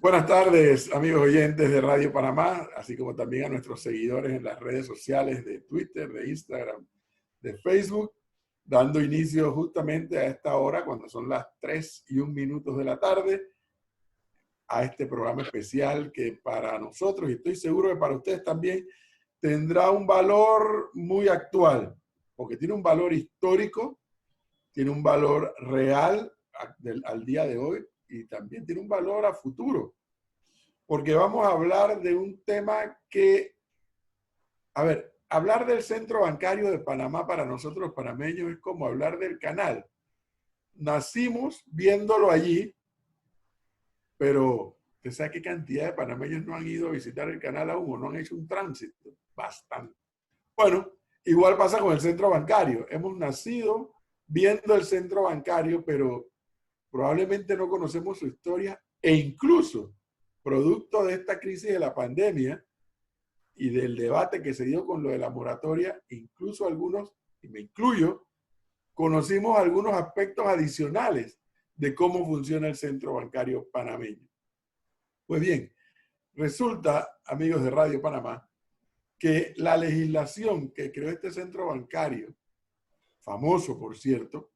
Buenas tardes, amigos oyentes de Radio Panamá, así como también a nuestros seguidores en las redes sociales de Twitter, de Instagram, de Facebook, dando inicio justamente a esta hora, cuando son las 3:01 de la tarde, a este programa especial que para nosotros, y estoy seguro que para ustedes también, tendrá un valor muy actual, porque tiene un valor histórico, tiene un valor real al día de hoy y también tiene un valor a futuro. Porque vamos a hablar de un tema que, hablar del centro bancario de Panamá para nosotros los panameños es como hablar del canal. Nacimos viéndolo allí, pero ¿usted sabe qué cantidad de panameños no han ido a visitar el canal aún o no han hecho un tránsito? Bastante. Bueno, igual pasa con el centro bancario. Hemos nacido viendo el centro bancario, pero probablemente no conocemos su historia e incluso producto de esta crisis de la pandemia y del debate que se dio con lo de la moratoria, incluso algunos, y me incluyo, conocimos algunos aspectos adicionales de cómo funciona el centro bancario panameño. Pues bien, resulta, amigos de Radio Panamá, que la legislación que creó este centro bancario, famoso por cierto,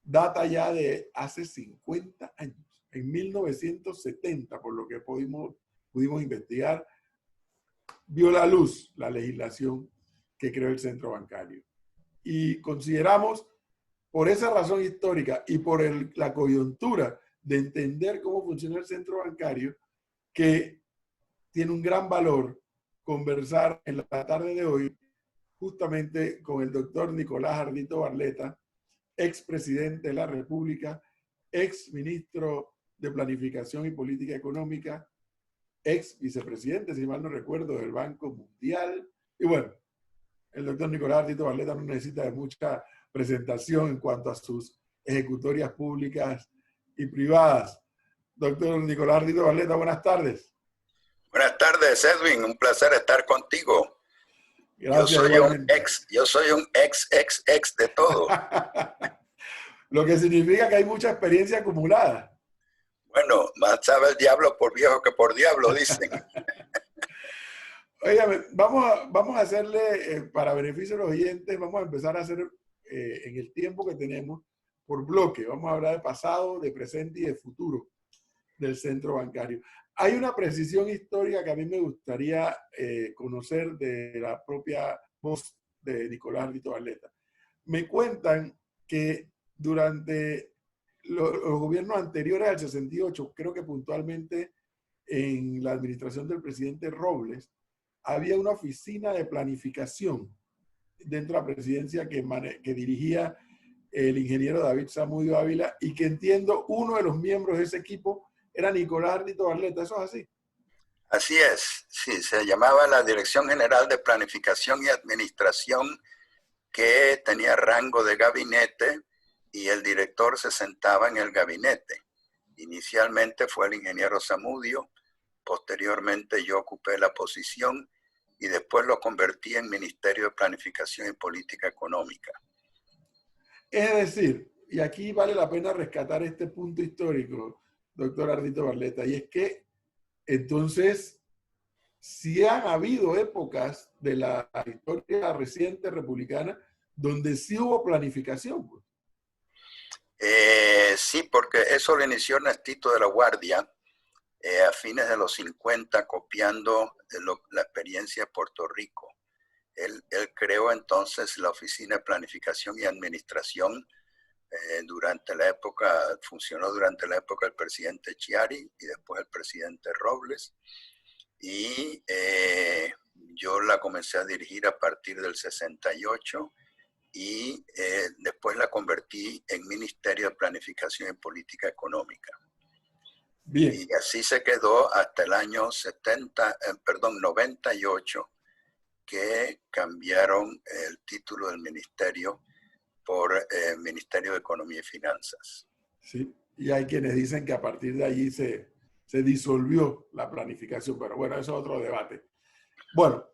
data ya de hace 50 años. En 1970, por lo que pudimos investigar, vio la luz la legislación que creó el centro bancario. Y consideramos, por esa razón histórica y por la coyuntura de entender cómo funciona el centro bancario, que tiene un gran valor conversar en la tarde de hoy justamente con el doctor Nicolás Ardito Barleta, expresidente de la República, ex ministro de Planificación y Política Económica, ex vicepresidente, si mal no recuerdo, del Banco Mundial. Y bueno, el doctor Nicolás Ardito Barleta no necesita de mucha presentación en cuanto a sus ejecutorias públicas y privadas. Doctor Nicolás Ardito Barleta, buenas tardes. Buenas tardes, Edwin. Un placer estar contigo. Gracias, yo soy un ex de todo. Lo que significa que hay mucha experiencia acumulada. Bueno, más sabe el diablo por viejo que por diablo, dicen. Óigame, vamos a hacerle, para beneficio de los oyentes, vamos a empezar a hacer en el tiempo que tenemos por bloque. Vamos a hablar de pasado, de presente y de futuro del centro bancario. Hay una precisión histórica que a mí me gustaría conocer de la propia voz de Nicolás Ardito Barleta. Me cuentan que durante los gobiernos anteriores al 68, creo que puntualmente en la administración del presidente Robles, había una oficina de planificación dentro de la presidencia que dirigía el ingeniero David Zamudio Ávila y que entiendo uno de los miembros de ese equipo era Nicolás Ardito Barleta. ¿Eso es así? Así es, sí, se llamaba la Dirección General de Planificación y Administración, que tenía rango de gabinete y el director se sentaba en el gabinete. Inicialmente fue el ingeniero Zamudio, posteriormente yo ocupé la posición y después lo convertí en Ministerio de Planificación y Política Económica. Es decir, y aquí vale la pena rescatar este punto histórico, doctor Ardito Barleta, y es que entonces sí han habido épocas de la historia reciente republicana donde sí hubo planificación. Pues. Sí, porque eso lo inició Ernestito de la Guardia a fines de los 50, copiando la experiencia de Puerto Rico. Él creó entonces la Oficina de Planificación y Administración funcionó durante la época del presidente Chiari y después el presidente Robles. Y yo la comencé a dirigir a partir del 68 y después la convertí en Ministerio de Planificación y Política Económica. Bien. Y así se quedó hasta el año 98, que cambiaron el título del ministerio por Ministerio de Economía y Finanzas. Sí, y hay quienes dicen que a partir de allí se disolvió la planificación, pero bueno, eso es otro debate. Bueno,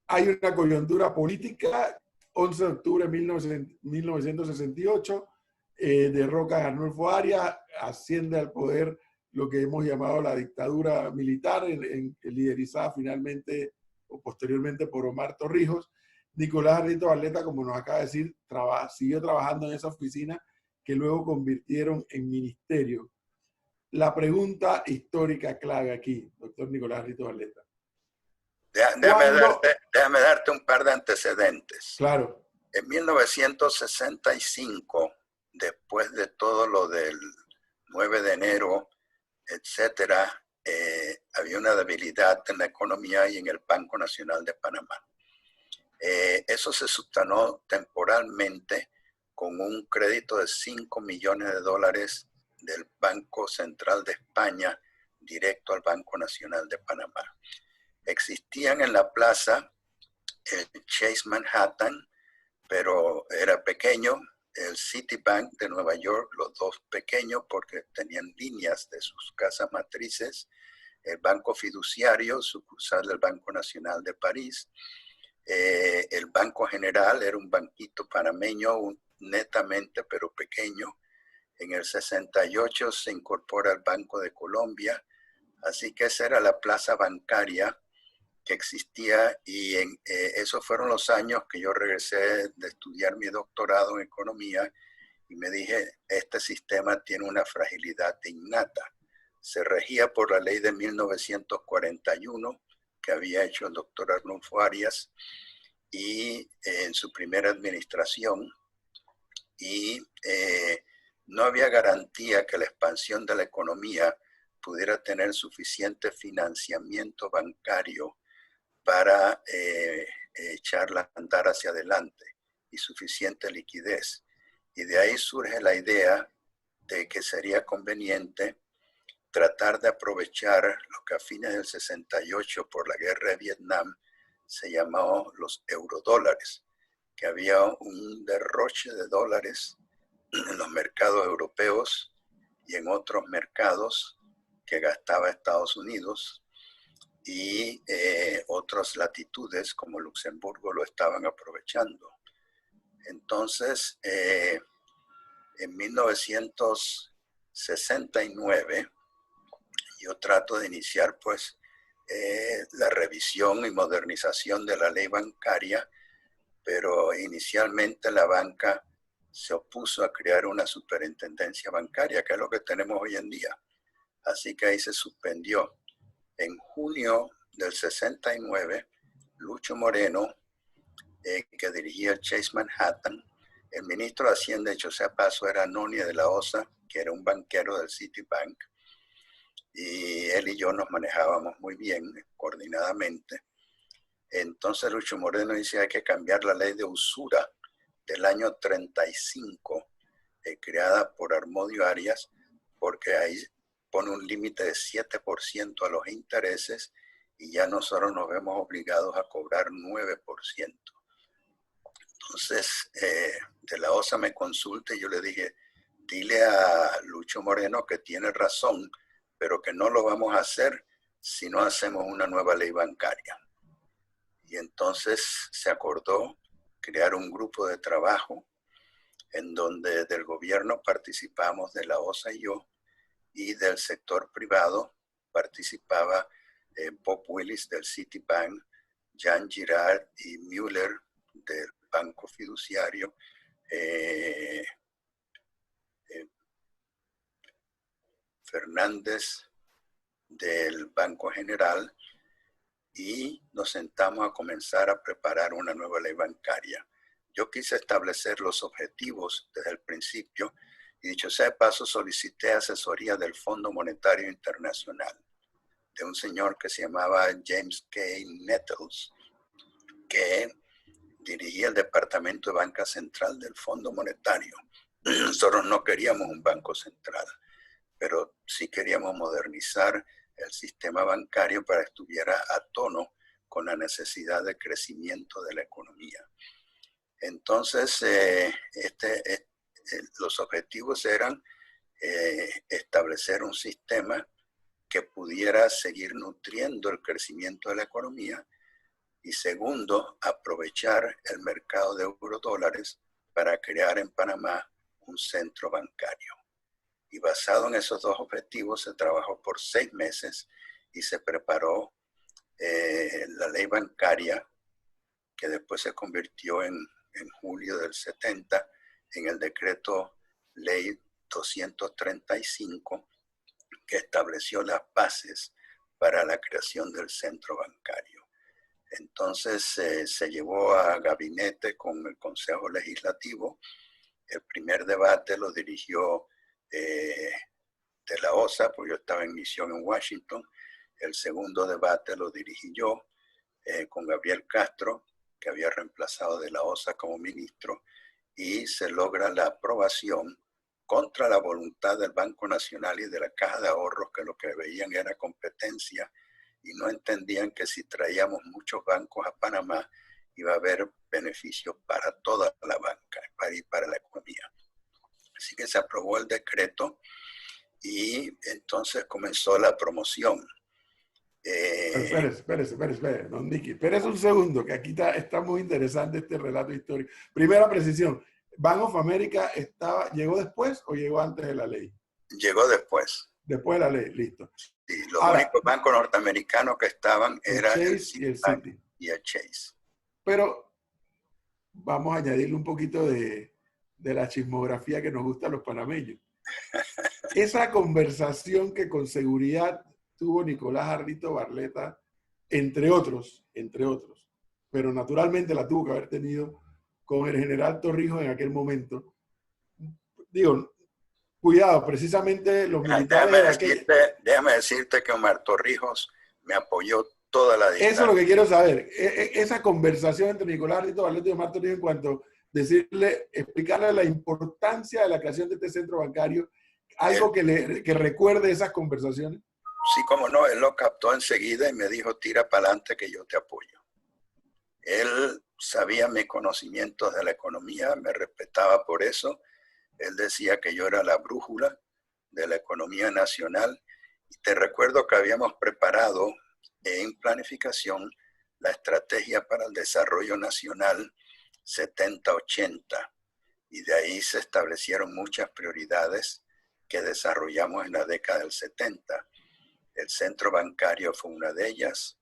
hay una coyuntura política, 11 de octubre de 1968, derroca a Arnulfo Arias, asciende al poder lo que hemos llamado la dictadura militar, liderizada finalmente o posteriormente por Omar Torrijos. Nicolás Ardito Barleta, como nos acaba de decir, siguió trabajando en esa oficina que luego convirtieron en ministerio. La pregunta histórica clave aquí, doctor Nicolás Ardito Barleta. Déjame darte un par de antecedentes. Claro. En 1965, después de todo lo del 9 de enero, etcétera, había una debilidad en la economía y en el Banco Nacional de Panamá. Eso se subsanó temporalmente con un crédito de $5 millones del Banco Central de España directo al Banco Nacional de Panamá. Existían en la plaza el Chase Manhattan, pero era pequeño, el Citibank de Nueva York, los dos pequeños porque tenían líneas de sus casas matrices, el Banco Fiduciario, sucursal del Banco Nacional de París, el Banco General era un banquito panameño, netamente pero pequeño. En el 68 se incorpora el Banco de Colombia, así que esa era la plaza bancaria que existía, y esos fueron los años que yo regresé de estudiar mi doctorado en economía y me dije, este sistema tiene una fragilidad innata. Se regía por la ley de 1941 que había hecho el doctor Arnulfo Arias y en su primera administración, y no había garantía que la expansión de la economía pudiera tener suficiente financiamiento bancario para echarla a andar hacia adelante y suficiente liquidez. Y de ahí surge la idea de que sería conveniente tratar de aprovechar lo que a fines del 68 por la guerra de Vietnam se llamó los eurodólares, que había un derroche de dólares en los mercados europeos y en otros mercados que gastaba Estados Unidos, y otras latitudes como Luxemburgo lo estaban aprovechando. Entonces, en 1969, yo trato de iniciar pues la revisión y modernización de la ley bancaria, pero inicialmente la banca se opuso a crear una superintendencia bancaria, que es lo que tenemos hoy en día. Así que ahí se suspendió. En junio del 69, Lucho Moreno, que dirigía el Chase Manhattan, el ministro de Hacienda, dicho sea paso, era Nonia de la Osa, que era un banquero del Citibank, y él y yo nos manejábamos muy bien, coordinadamente. Entonces Lucho Moreno dice, hay que cambiar la ley de usura del año 35, creada por Armodio Arias, porque ahí pone un límite de 7% a los intereses y ya nosotros nos vemos obligados a cobrar 9%. Entonces, de la OSA me consulta y yo le dije, dile a Lucho Moreno que tiene razón, pero que no lo vamos a hacer si no hacemos una nueva ley bancaria. Y entonces se acordó crear un grupo de trabajo en donde del gobierno participamos, de la OSA y yo, y del sector privado participaba Bob Willis del Citibank, Jean Girard y Müller del Banco Fiduciario, Fernández del Banco General, y nos sentamos a comenzar a preparar una nueva ley bancaria. Yo quise establecer los objetivos desde el principio y, dicho sea de paso, solicité asesoría del Fondo Monetario Internacional, de un señor que se llamaba James K. Nettles, que dirigía el Departamento de Banca Central del Fondo Monetario. Nosotros no queríamos un banco central, pero sí queríamos modernizar el sistema bancario para que estuviera a tono con la necesidad de crecimiento de la economía. Entonces, los objetivos eran establecer un sistema que pudiera seguir nutriendo el crecimiento de la economía, y segundo, aprovechar el mercado de eurodólares para crear en Panamá un centro bancario. Y basado en esos dos objetivos se trabajó por 6 meses y se preparó la ley bancaria, que después se convirtió en julio del 70 en el decreto ley 235, que estableció las bases para la creación del centro bancario. Entonces se llevó a gabinete con el Consejo Legislativo. El primer debate lo dirigió de la OSA, porque yo estaba en misión en Washington. El segundo debate lo dirigí yo con Gabriel Castro, que había reemplazado de la OSA como ministro, y se logra la aprobación contra la voluntad del Banco Nacional y de la Caja de Ahorros, que lo que veían era competencia y no entendían que si traíamos muchos bancos a Panamá iba a haber beneficios para toda la banca y para la economía. Así que se aprobó el decreto y entonces comenzó la promoción. Espérese, don Nicky. Espérese un segundo, que aquí está muy interesante este relato histórico. Primera precisión, ¿Bank of America llegó después o llegó antes de la ley? Llegó después. Después de la ley, listo. Sí, los únicos bancos norteamericanos que estaban eran el Chase y el Citi. Y el Chase. Pero vamos a añadirle un poquito de la chismografía que nos gusta a los panameños. Esa conversación que con seguridad tuvo Nicolás Ardito Barleta, entre otros, pero naturalmente la tuvo que haber tenido con el general Torrijos en aquel momento. Digo, cuidado, precisamente los militares... Déjame decirte que Omar Torrijos me apoyó toda la distancia. Eso es lo que quiero saber. Esa conversación entre Nicolás Ardito Barleta y Omar Torrijos en cuanto a explicarle la importancia de la creación de este centro bancario, algo que recuerde esas conversaciones. Sí, como no, él lo captó enseguida y me dijo, tira para adelante que yo te apoyo. Él sabía mis conocimientos de la economía, me respetaba por eso. Él decía que yo era la brújula de la economía nacional. Y te recuerdo que habíamos preparado en planificación la estrategia para el desarrollo nacional 70-80. Y de ahí se establecieron muchas prioridades que desarrollamos en la década del 70. El centro bancario fue una de ellas,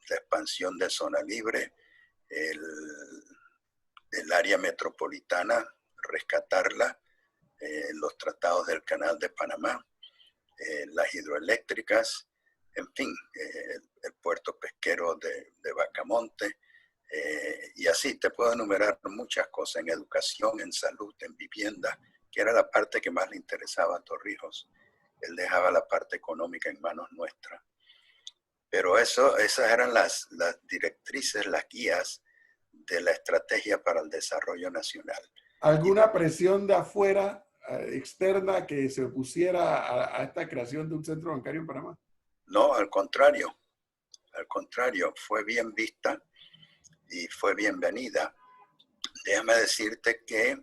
la expansión de zona libre, el área metropolitana, rescatarla, los tratados del Canal de Panamá, las hidroeléctricas, en fin, el puerto pesquero de Bacamonte, y así te puedo enumerar muchas cosas en educación, en salud, en vivienda, que era la parte que más le interesaba a Torrijos. Él dejaba la parte económica en manos nuestras. Pero esas eran las directrices, las guías de la estrategia para el desarrollo nacional. ¿Alguna presión de afuera, externa, que se opusiera a esta creación de un centro bancario en Panamá? No, al contrario, fue bien vista y fue bienvenida. Déjame decirte que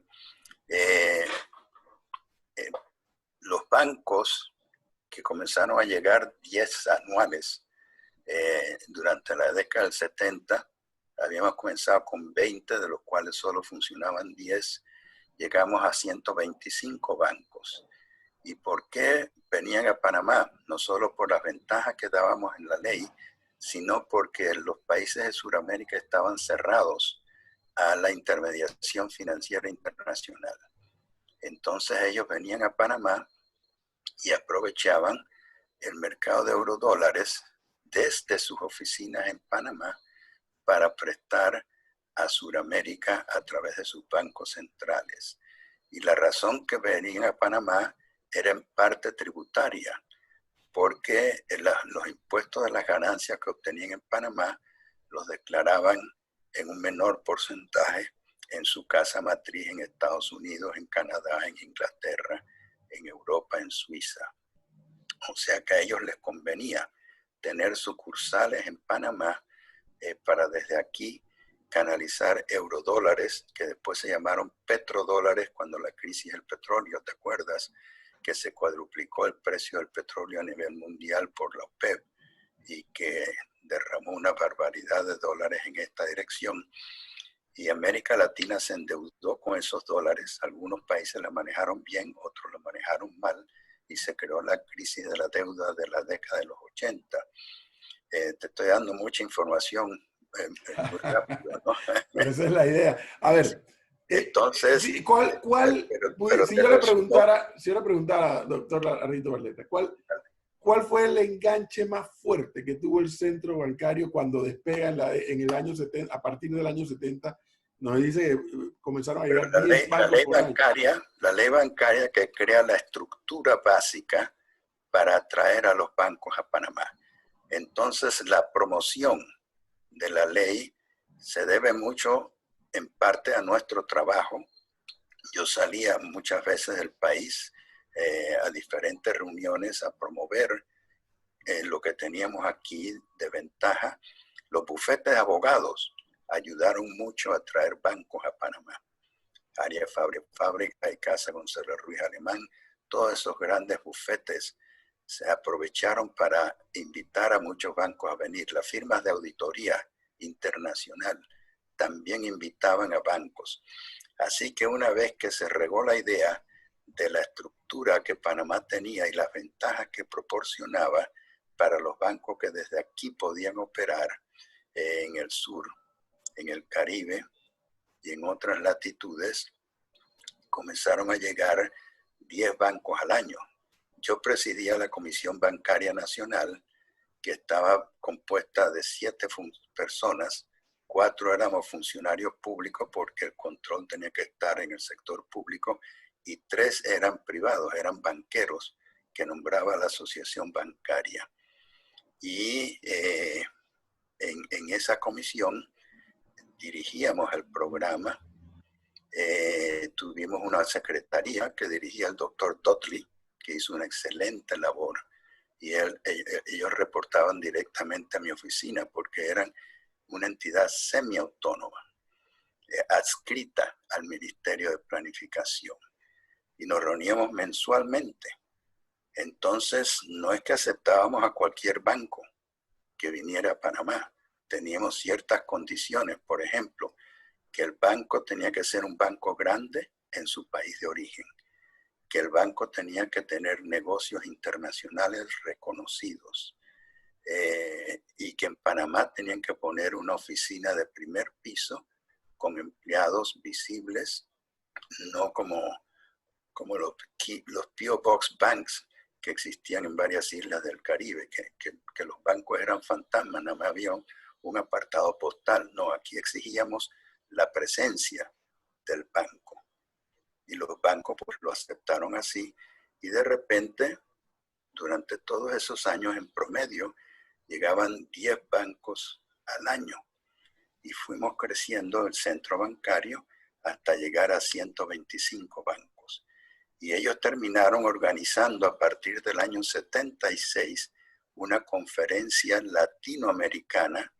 los bancos que comenzaron a llegar 10 anuales durante la década del 70, habíamos comenzado con 20, de los cuales solo funcionaban 10, llegamos a 125 bancos. ¿Y por qué venían a Panamá? No solo por las ventajas que dábamos en la ley, sino porque los países de Sudamérica estaban cerrados a la intermediación financiera internacional. Entonces ellos venían a Panamá y aprovechaban el mercado de eurodólares desde sus oficinas en Panamá para prestar a Sudamérica a través de sus bancos centrales. Y la razón que venían a Panamá era en parte tributaria, porque los impuestos de las ganancias que obtenían en Panamá los declaraban en un menor porcentaje en su casa matriz en Estados Unidos, en Canadá, en Inglaterra, en Europa, en Suiza. O sea que a ellos les convenía tener sucursales en Panamá para desde aquí canalizar eurodólares, que después se llamaron petrodólares cuando la crisis del petróleo, ¿te acuerdas? Que se cuadruplicó el precio del petróleo a nivel mundial por la OPEP y que derramó una barbaridad de dólares en esta dirección. y América Latina se endeudó con esos dólares. Algunos países la manejaron bien, otros la manejaron mal, y se creó la crisis de la deuda de la década de los 80. Te estoy dando mucha información muy rápido, ¿no? Pero esa es la idea. A ver, Entonces, si yo le preguntara, doctor Arrito Barleta, ¿cuál fue el enganche más fuerte que tuvo el centro bancario cuando despega en el año 70, a partir del año 70? Nos dice que comenzaron a llegar 10 bancos por año. La ley bancaria que crea la estructura básica para atraer a los bancos a Panamá. Entonces, la promoción de la ley se debe mucho, en parte, a nuestro trabajo. Yo salía muchas veces del país a diferentes reuniones a promover lo que teníamos aquí de ventaja. Los bufetes de abogados ayudaron mucho a traer bancos a Panamá. Área Fábrica y Casa González Ruiz Alemán, todos esos grandes bufetes se aprovecharon para invitar a muchos bancos a venir. Las firmas de auditoría internacional también invitaban a bancos. Así que una vez que se regó la idea de la estructura que Panamá tenía y las ventajas que proporcionaba para los bancos que desde aquí podían operar en el sur, en el Caribe y en otras latitudes, comenzaron a llegar 10 bancos al año. Yo presidía la Comisión Bancaria Nacional, que estaba compuesta de 7 personas. 4 éramos funcionarios públicos porque el control tenía que estar en el sector público, y 3 eran privados, eran banqueros que nombraba la asociación bancaria. Y en esa comisión dirigíamos el programa. Tuvimos una secretaría que dirigía el doctor Dudley, que hizo una excelente labor, y ellos reportaban directamente a mi oficina porque eran una entidad semiautónoma, adscrita al Ministerio de Planificación, y nos reuníamos mensualmente. Entonces, no es que aceptábamos a cualquier banco que viniera a Panamá. Teníamos ciertas condiciones, por ejemplo, que el banco tenía que ser un banco grande en su país de origen, que el banco tenía que tener negocios internacionales reconocidos, y que en Panamá tenían que poner una oficina de primer piso con empleados visibles, no como los P.O. Box Banks que existían en varias islas del Caribe, que los bancos eran fantasmas, nada más había un apartado postal. No, aquí exigíamos la presencia del banco. Y los bancos pues lo aceptaron así, y de repente, durante todos esos años en promedio, llegaban 10 bancos al año, y fuimos creciendo el centro bancario hasta llegar a 125 bancos. Y ellos terminaron organizando a partir del año 76 una conferencia latinoamericana,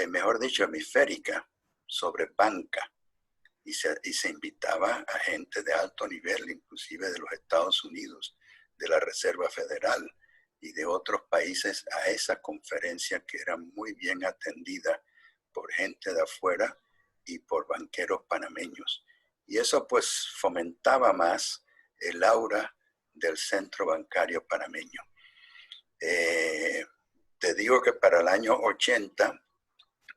mejor dicho, hemisférica, sobre banca. Y se invitaba a gente de alto nivel, inclusive de los Estados Unidos, de la Reserva Federal y de otros países, a esa conferencia que era muy bien atendida por gente de afuera y por banqueros panameños. Y eso pues fomentaba más el aura del centro bancario panameño. Te digo que para el año 80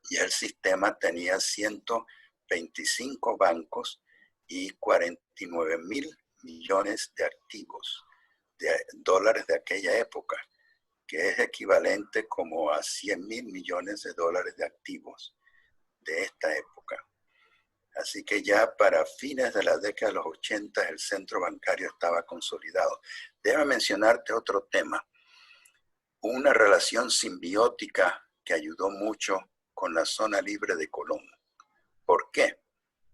ya el sistema tenía 125 bancos y 49,000 millones de activos, de dólares de aquella época, que es equivalente como a 100,000 millones de dólares de activos de esta época. Así que ya para fines de la década de los 80 el centro bancario estaba consolidado. Déjame mencionarte otro tema. Una relación simbiótica que ayudó mucho con la zona libre de Colón. ¿Por qué?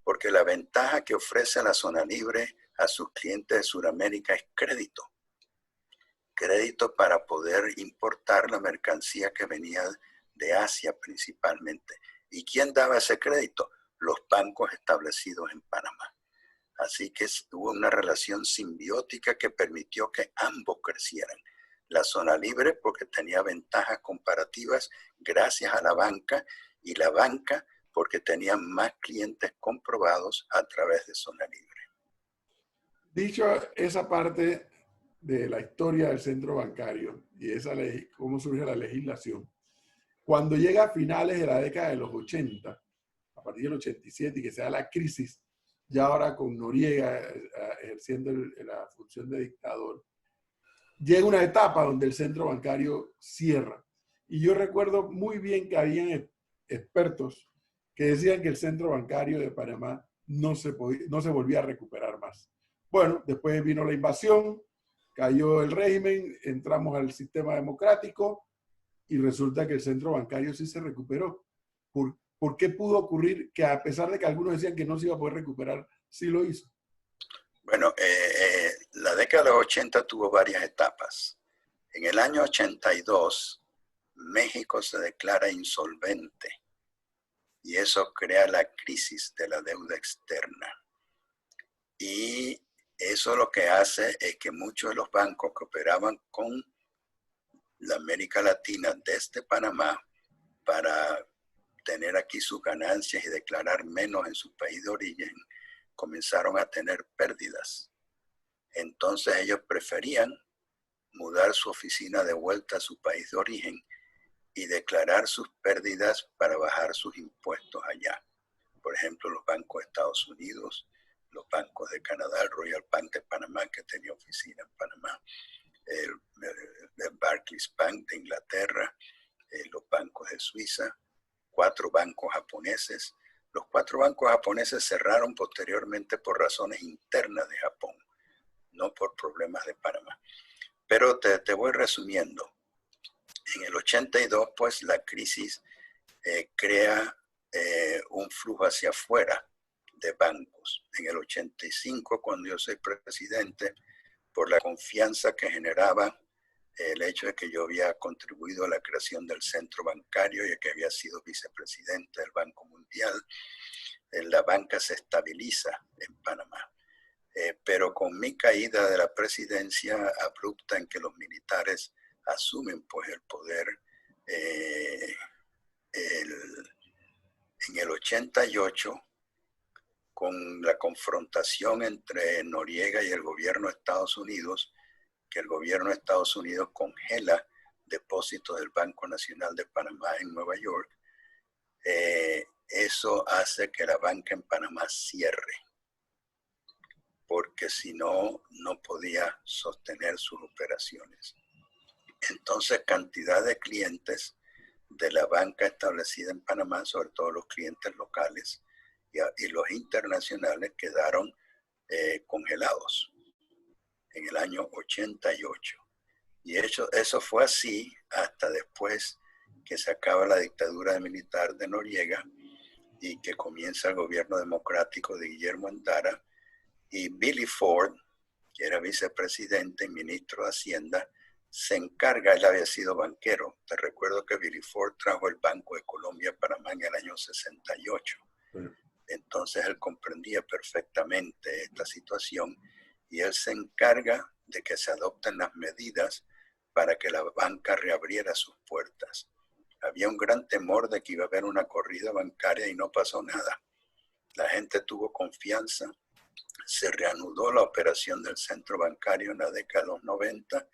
Porque la ventaja que ofrece la zona libre a sus clientes de Sudamérica es crédito. Crédito para poder importar la mercancía que venía de Asia principalmente. ¿Y quién daba ese crédito? Los bancos establecidos en Panamá. Así que hubo una relación simbiótica que permitió que ambos crecieran. La zona libre porque tenía ventajas comparativas gracias a la banca, y la banca porque tenían más clientes comprobados a través de zona libre. Dicho esa parte de la historia del centro bancario y esa ley, cómo surge la legislación, cuando llega a finales de la década de los 80, a partir del 87, y que se da la crisis, ya ahora con Noriega ejerciendo la función de dictador, llega una etapa donde el centro bancario cierra. Y yo recuerdo muy bien que habían expertos que decían que el centro bancario de Panamá no se volvía a recuperar más. Bueno, después vino la invasión, cayó el régimen, entramos al sistema democrático y resulta que el centro bancario sí se recuperó. ¿Por qué pudo ocurrir que, a pesar de que algunos decían que no se iba a poder recuperar, sí lo hizo? Bueno, la década de los 80 tuvo varias etapas. En el año 82, México se declara insolvente y eso crea la crisis de la deuda externa. Y eso lo que hace es que muchos de los bancos que operaban con la América Latina desde Panamá para tener aquí sus ganancias y declarar menos en su país de origen, comenzaron a tener pérdidas. Entonces ellos preferían mudar su oficina de vuelta a su país de origen y declarar sus pérdidas para bajar sus impuestos allá. Por ejemplo, los bancos de Estados Unidos, los bancos de Canadá, el Royal Bank de Panamá, que tenía oficina en Panamá, el Barclays Bank de Inglaterra, los bancos de Suiza, 4 bancos japoneses. Los 4 bancos japoneses cerraron posteriormente por razones internas de Japón, no por problemas de Panamá. Pero te voy resumiendo. En el 82, pues, la crisis crea un flujo hacia afuera de bancos. En el 85, cuando yo soy presidente, por la confianza que generaba el hecho de que yo había contribuido a la creación del centro bancario y que había sido vicepresidente del Banco Mundial, la banca se estabiliza en Panamá. Pero con mi caída de la presidencia abrupta en que los militares asumen pues el poder, en el 88, con la confrontación entre Noriega y el gobierno de Estados Unidos, que el gobierno de Estados Unidos congela depósitos del Banco Nacional de Panamá en Nueva York, eso hace que la banca en Panamá cierre, porque si no, no podía sostener sus operaciones. Entonces, cantidad de clientes de la banca establecida en Panamá, sobre todo los clientes locales y los internacionales, quedaron congelados en el año 88. Y eso fue así hasta después que se acaba la dictadura militar de Noriega y que comienza el gobierno democrático de Guillermo Andara, y Billy Ford, que era vicepresidente y ministro de Hacienda, se encarga. Él había sido banquero. Te recuerdo que Billy Ford trajo el Banco de Colombia a Panamá en el año 68. Entonces él comprendía perfectamente esta situación y él se encarga de que se adopten las medidas para que la banca reabriera sus puertas. Había un gran temor de que iba a haber una corrida bancaria y no pasó nada. La gente tuvo confianza, se reanudó la operación del centro bancario en la década de los 90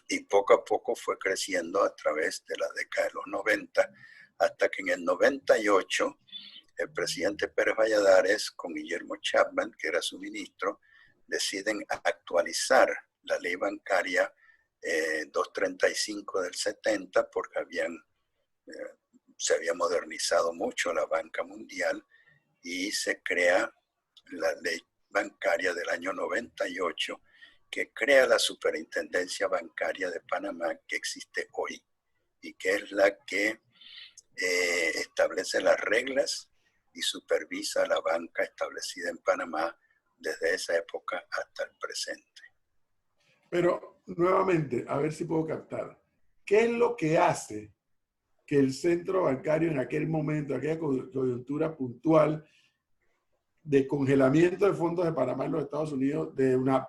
y poco a poco fue creciendo a través de la década de los 90, hasta que en el 98 el presidente Pérez Valladares con Guillermo Chapman, que era su ministro, deciden actualizar la ley bancaria 235 del 70 porque se había modernizado mucho la banca mundial y se crea la ley bancaria del año 98 que crea la Superintendencia Bancaria de Panamá que existe hoy y que es la que establece las reglas y supervisa la banca establecida en Panamá desde esa época hasta el presente. Pero nuevamente, a ver si puedo captar. ¿Qué es lo que hace que el centro bancario en aquel momento, aquella coyuntura puntual de congelamiento de fondos de Panamá en los Estados Unidos, de una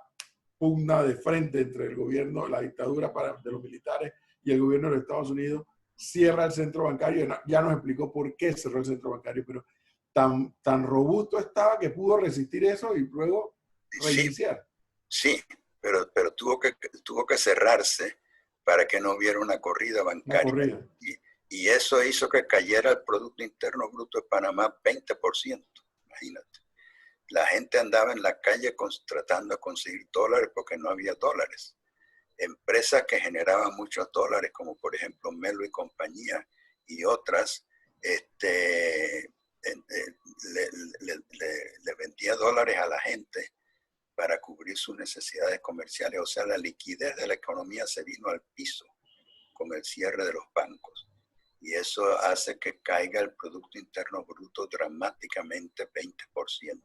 pugna de frente entre el gobierno, la dictadura de los militares y el gobierno de los Estados Unidos, cierra el centro bancario. Ya nos explicó por qué cerró el centro bancario, pero tan robusto estaba que pudo resistir eso y luego Sí, reiniciar. sí, pero tuvo que cerrarse para que no hubiera una corrida La bancaria. corrida. Y eso hizo que cayera el Producto Interno Bruto de Panamá 20%. Imagínate. La gente andaba en la calle tratando de conseguir dólares porque no había dólares. Empresas que generaban muchos dólares, como por ejemplo Melo y compañía y otras, le vendía dólares a la gente para cubrir sus necesidades comerciales. O sea, la liquidez de la economía se vino al piso con el cierre de los bancos. Y eso hace que caiga el Producto Interno Bruto dramáticamente 20%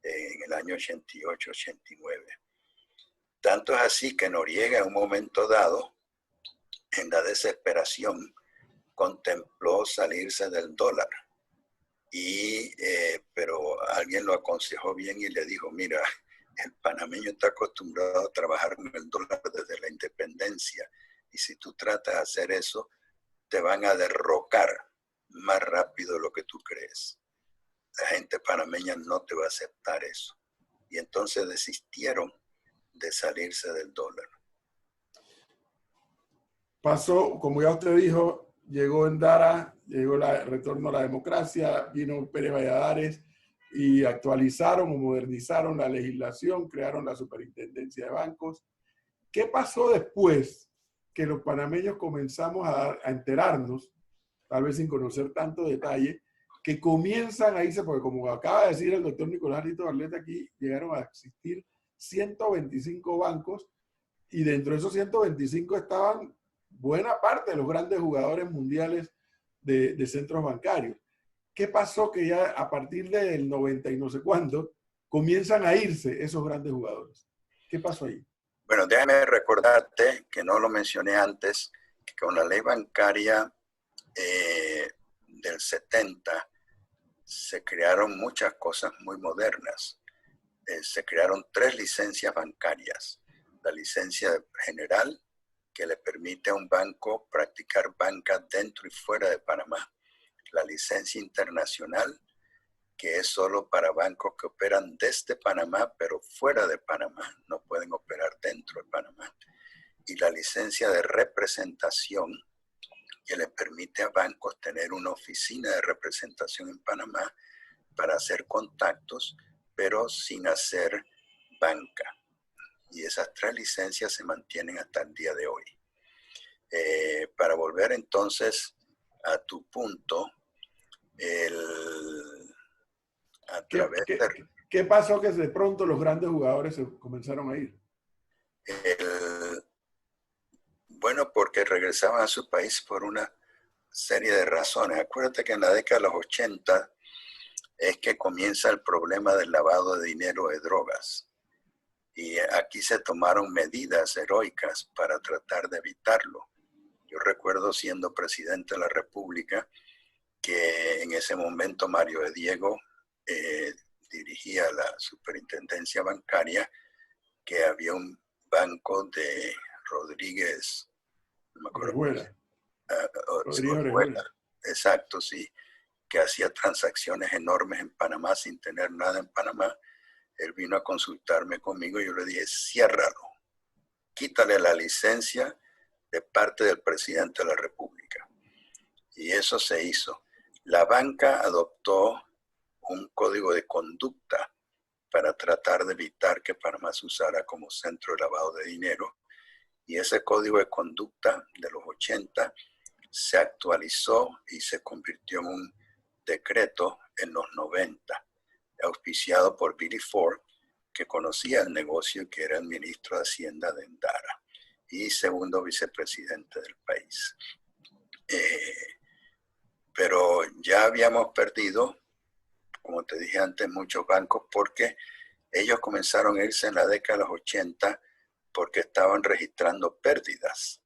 en el año 88-89. Tanto es así que Noriega en un momento dado, en la desesperación, contempló salirse del dólar. Pero alguien lo aconsejó bien y le dijo, mira, el panameño está acostumbrado a trabajar con el dólar desde la independencia. Y si tú tratas de hacer eso, te van a derrocar más rápido de lo que tú crees. La gente panameña no te va a aceptar eso. Y entonces desistieron de salirse del dólar. Pasó, como ya usted dijo, llegó Endara, llegó el retorno a la democracia, vino Pérez Valladares y actualizaron o modernizaron la legislación, crearon la superintendencia de bancos. ¿Qué pasó después que los panameños comenzamos a enterarnos, tal vez sin conocer tanto detalle, que comienzan a irse, porque como acaba de decir el doctor Nicolás Rito Barleta, aquí llegaron a existir 125 bancos y dentro de esos 125 estaban buena parte de los grandes jugadores mundiales de centros bancarios? ¿Qué pasó que ya a partir del 90 y no sé cuándo comienzan a irse esos grandes jugadores? ¿Qué pasó ahí? Bueno, déjame recordarte, que no lo mencioné antes, que con la ley bancaria del 70 se crearon muchas cosas muy modernas. Se crearon 3 licencias bancarias. La licencia general, que le permite a un banco practicar banca dentro y fuera de Panamá. La licencia internacional, que es solo para bancos que operan desde Panamá, pero fuera de Panamá, no pueden operar dentro de Panamá. Y la licencia de representación, que le permite a bancos tener una oficina de representación en Panamá para hacer contactos, pero sin hacer banca. Y esas 3 licencias se mantienen hasta el día de hoy. Para volver entonces a tu punto, ¿Qué pasó que de pronto los grandes jugadores se comenzaron a ir? Bueno, porque regresaban a su país por una serie de razones. Acuérdate que en la década de los 80 es que comienza el problema del lavado de dinero de drogas. Y aquí se tomaron medidas heroicas para tratar de evitarlo. Yo recuerdo, siendo presidente de la República, que en ese momento Mario de Diego dirigía la superintendencia bancaria, que había un banco de Rodríguez, no me acuerdo cómo se llama. Exacto, sí, que hacía transacciones enormes en Panamá sin tener nada en Panamá. Él vino a consultarme conmigo y yo le dije, ciérralo, quítale la licencia de parte del presidente de la República. Y eso se hizo. La banca adoptó un código de conducta para tratar de evitar que Panamá se usara como centro de lavado de dinero. Y ese código de conducta de los 80 se actualizó y se convirtió en un decreto en los 90, auspiciado por Billy Ford, que conocía el negocio y que era el ministro de Hacienda de Endara y segundo vicepresidente del país. Pero ya habíamos perdido, como te dije antes, muchos bancos porque ellos comenzaron a irse en la década de los 80 porque estaban registrando pérdidas.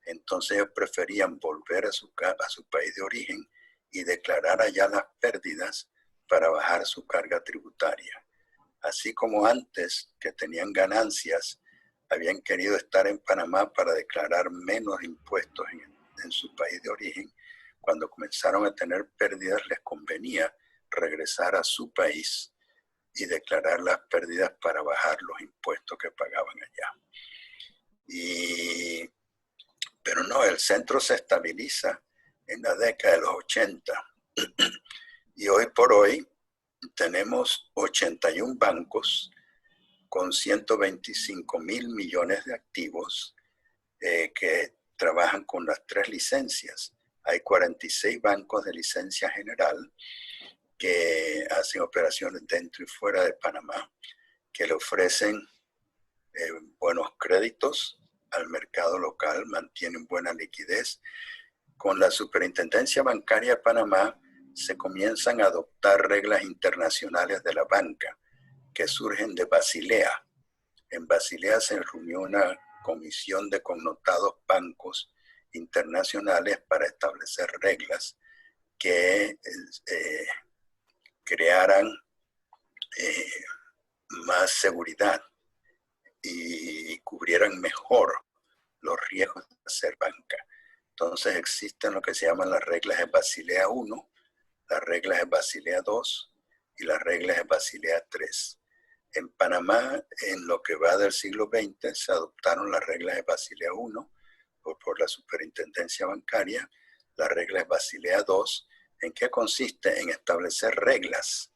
Entonces ellos preferían volver a su país de origen y declarar allá las pérdidas para bajar su carga tributaria. Así como antes, que tenían ganancias, habían querido estar en Panamá para declarar menos impuestos en su país de origen, cuando comenzaron a tener pérdidas, les convenía regresar a su país y declarar las pérdidas para bajar los impuestos que pagaban allá. Pero no, el centro se estabiliza en la década de los 80 y hoy por hoy tenemos 81 bancos con 125.000 millones de activos que trabajan con las 3 licencias. Hay 46 bancos de licencia general que hacen operaciones dentro y fuera de Panamá, que le ofrecen buenos créditos al mercado local, mantienen buena liquidez. Con la Superintendencia Bancaria de Panamá se comienzan a adoptar reglas internacionales de la banca que surgen de Basilea. En Basilea se reunió una comisión de connotados bancos internacionales para establecer reglas que crearan más seguridad y cubrieran mejor los riesgos de hacer banca. Entonces existen lo que se llaman las reglas de Basilea I, las reglas de Basilea II y las reglas de Basilea III. En Panamá, en lo que va del siglo XX, se adoptaron las reglas de Basilea I por la Superintendencia Bancaria, las reglas de Basilea II. ¿En qué consiste? En establecer reglas,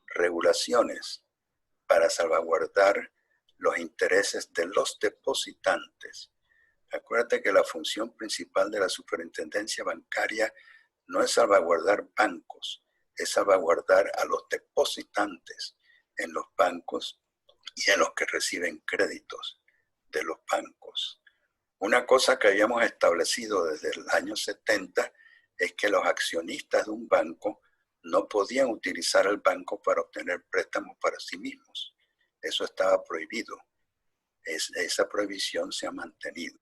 regulaciones para salvaguardar los intereses de los depositantes. Acuérdate que la función principal de la Superintendencia Bancaria no es salvaguardar bancos, es salvaguardar a los depositantes en los bancos y en los que reciben créditos de los bancos. Una cosa que habíamos establecido desde el año 70 es que los accionistas de un banco no podían utilizar el banco para obtener préstamos para sí mismos. Eso estaba prohibido. Esa prohibición se ha mantenido.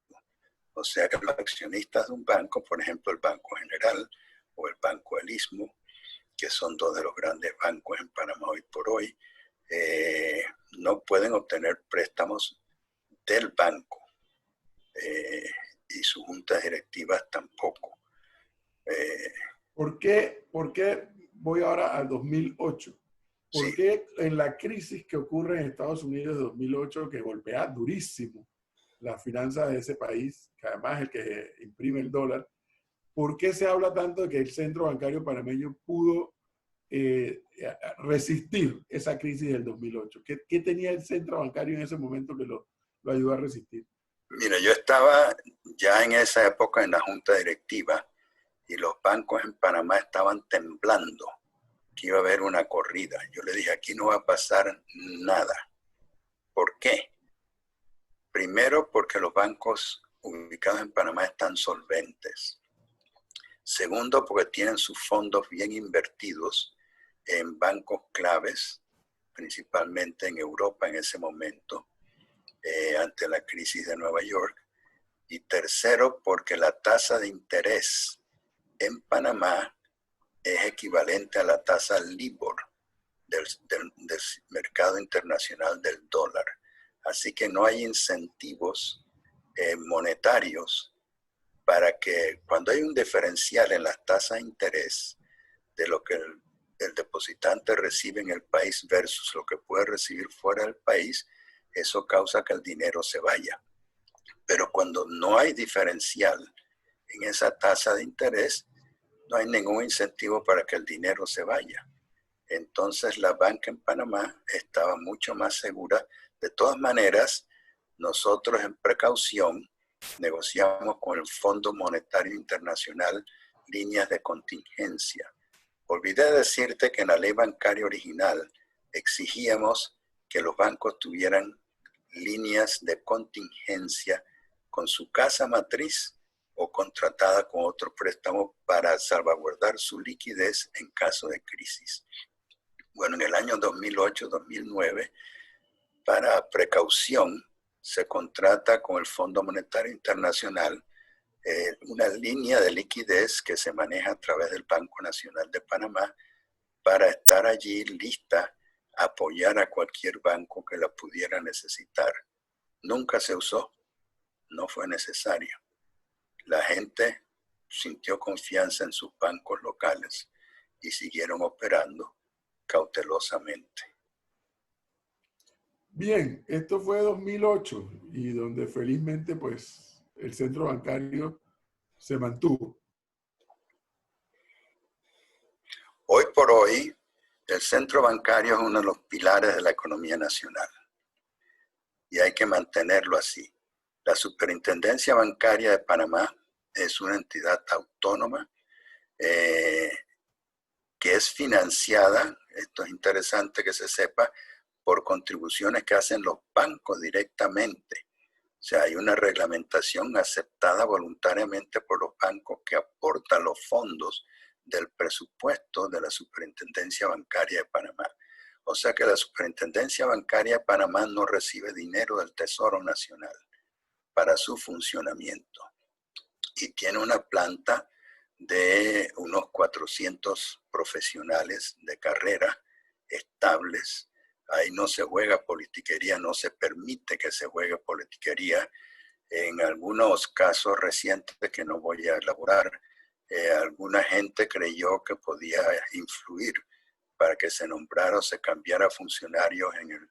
O sea que los accionistas de un banco, por ejemplo el Banco General o el Banco del Istmo, que son 2 de los grandes bancos en Panamá hoy por hoy, no pueden obtener préstamos del banco y sus juntas directivas tampoco. ¿Por qué voy ahora al 2008? ¿Por qué en la crisis que ocurre en Estados Unidos de 2008, que golpea durísimo las finanzas de ese país, que además es el que imprime el dólar, por qué se habla tanto de que el centro bancario panameño pudo resistir esa crisis del 2008? ¿Qué tenía el centro bancario en ese momento que lo ayudó a resistir? Mira, yo estaba ya en esa época en la junta directiva y los bancos en Panamá estaban temblando que iba a haber una corrida. Yo le dije, aquí no va a pasar nada. ¿Por qué? Primero, porque los bancos ubicados en Panamá están solventes. Segundo, porque tienen sus fondos bien invertidos en bancos claves, principalmente en Europa en ese momento, ante la crisis de Nueva York. Y tercero, porque la tasa de interés en Panamá es equivalente a la tasa LIBOR del mercado internacional del dólar. Así que no hay incentivos monetarios para que cuando hay un diferencial en las tasas de interés de lo que el depositante recibe en el país versus lo que puede recibir fuera del país, eso causa que el dinero se vaya. Pero cuando no hay diferencial en esa tasa de interés, no hay ningún incentivo para que el dinero se vaya. Entonces la banca en Panamá estaba mucho más segura. De todas maneras, nosotros en precaución negociamos con el Fondo Monetario Internacional líneas de contingencia. Olvidé decirte que en la ley bancaria original exigíamos que los bancos tuvieran líneas de contingencia con su casa matriz o contratada con otro préstamo para salvaguardar su liquidez en caso de crisis. Bueno, en el año 2008-2009, para precaución, se contrata con el Fondo Monetario Internacional una línea de liquidez que se maneja a través del Banco Nacional de Panamá para estar allí lista a apoyar a cualquier banco que la pudiera necesitar. Nunca se usó, no fue necesario. La gente sintió confianza en sus bancos locales y siguieron operando cautelosamente. Bien, esto fue 2008 y donde felizmente pues el centro bancario se mantuvo. Hoy por hoy, el centro bancario es uno de los pilares de la economía nacional y hay que mantenerlo así. La Superintendencia Bancaria de Panamá es una entidad autónoma que es financiada, esto es interesante que se sepa, por contribuciones que hacen los bancos directamente. O sea, hay una reglamentación aceptada voluntariamente por los bancos que aporta los fondos del presupuesto de la Superintendencia Bancaria de Panamá. O sea que la Superintendencia Bancaria de Panamá no recibe dinero del Tesoro Nacional para su funcionamiento. Y tiene una planta de unos 400 profesionales de carrera estables. Ahí no se juega politiquería, no se permite que se juegue politiquería. En algunos casos recientes que no voy a elaborar, alguna gente creyó que podía influir para que se nombrara o se cambiara funcionarios en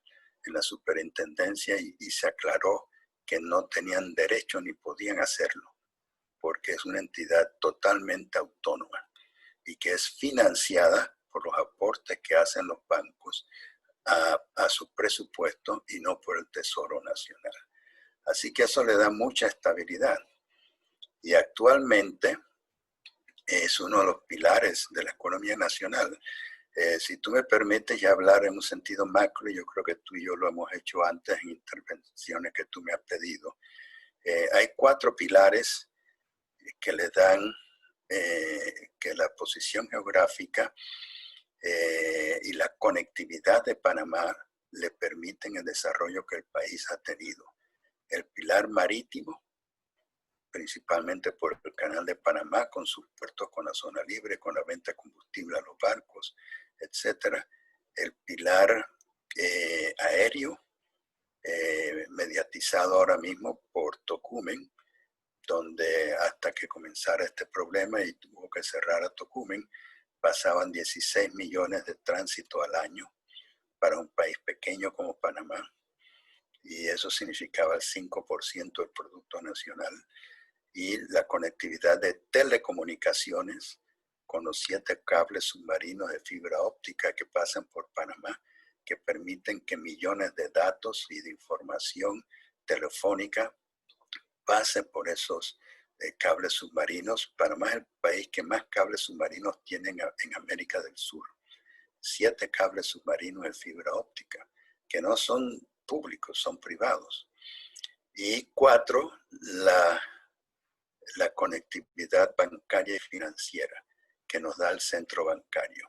la superintendencia y se aclaró que no tenían derecho ni podían hacerlo, porque es una entidad totalmente autónoma y que es financiada por los aportes que hacen los bancos a su presupuesto y no por el Tesoro Nacional. Así que eso le da mucha estabilidad. Y actualmente es uno de los pilares de la economía nacional. Si tú me permites ya hablar en un sentido macro, yo creo que tú y yo lo hemos hecho antes en intervenciones que tú me has pedido. Hay 4 pilares que le dan que la posición geográfica y la conectividad de Panamá le permiten el desarrollo que el país ha tenido. El pilar marítimo, principalmente por el canal de Panamá, con sus puertos, con la zona libre, con la venta de combustible a los barcos, etc. El pilar aéreo, mediatizado ahora mismo por Tocumen, donde hasta que comenzara este problema y tuvo que cerrar a Tocumen, pasaban 16 millones de tránsito al año para un país pequeño como Panamá. Y eso significaba el 5% del Producto Nacional. Y la conectividad de telecomunicaciones con los 7 cables submarinos de fibra óptica que pasan por Panamá, que permiten que millones de datos y de información telefónica pasen por esos cables submarinos. Panamá es el país que más cables submarinos tiene en América del Sur. 7 cables submarinos de fibra óptica, que no son públicos, son privados. Y 4, la conectividad bancaria y financiera que nos da el centro bancario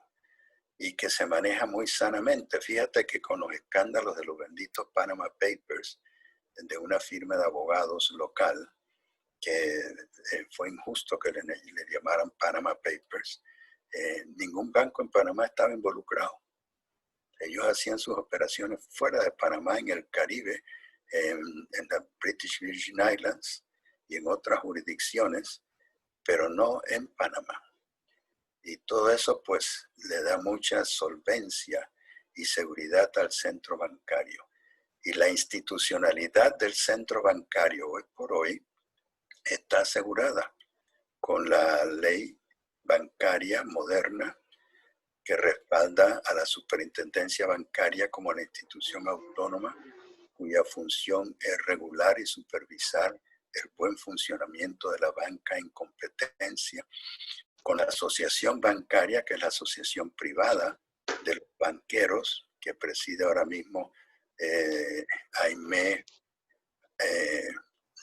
y que se maneja muy sanamente. Fíjate que con los escándalos de los benditos Panama Papers de una firma de abogados local, que fue injusto que le llamaran Panama Papers, ningún banco en Panamá estaba involucrado. Ellos hacían sus operaciones fuera de Panamá, en el Caribe, en las British Virgin Islands y en otras jurisdicciones, pero no en Panamá. Y todo eso pues le da mucha solvencia y seguridad al centro bancario. Y la institucionalidad del centro bancario hoy por hoy está asegurada con la ley bancaria moderna que respalda a la superintendencia bancaria como la institución autónoma cuya función es regular y supervisar el buen funcionamiento de la banca en competencia, con la asociación bancaria, que es la asociación privada de los banqueros, que preside ahora mismo Aimé,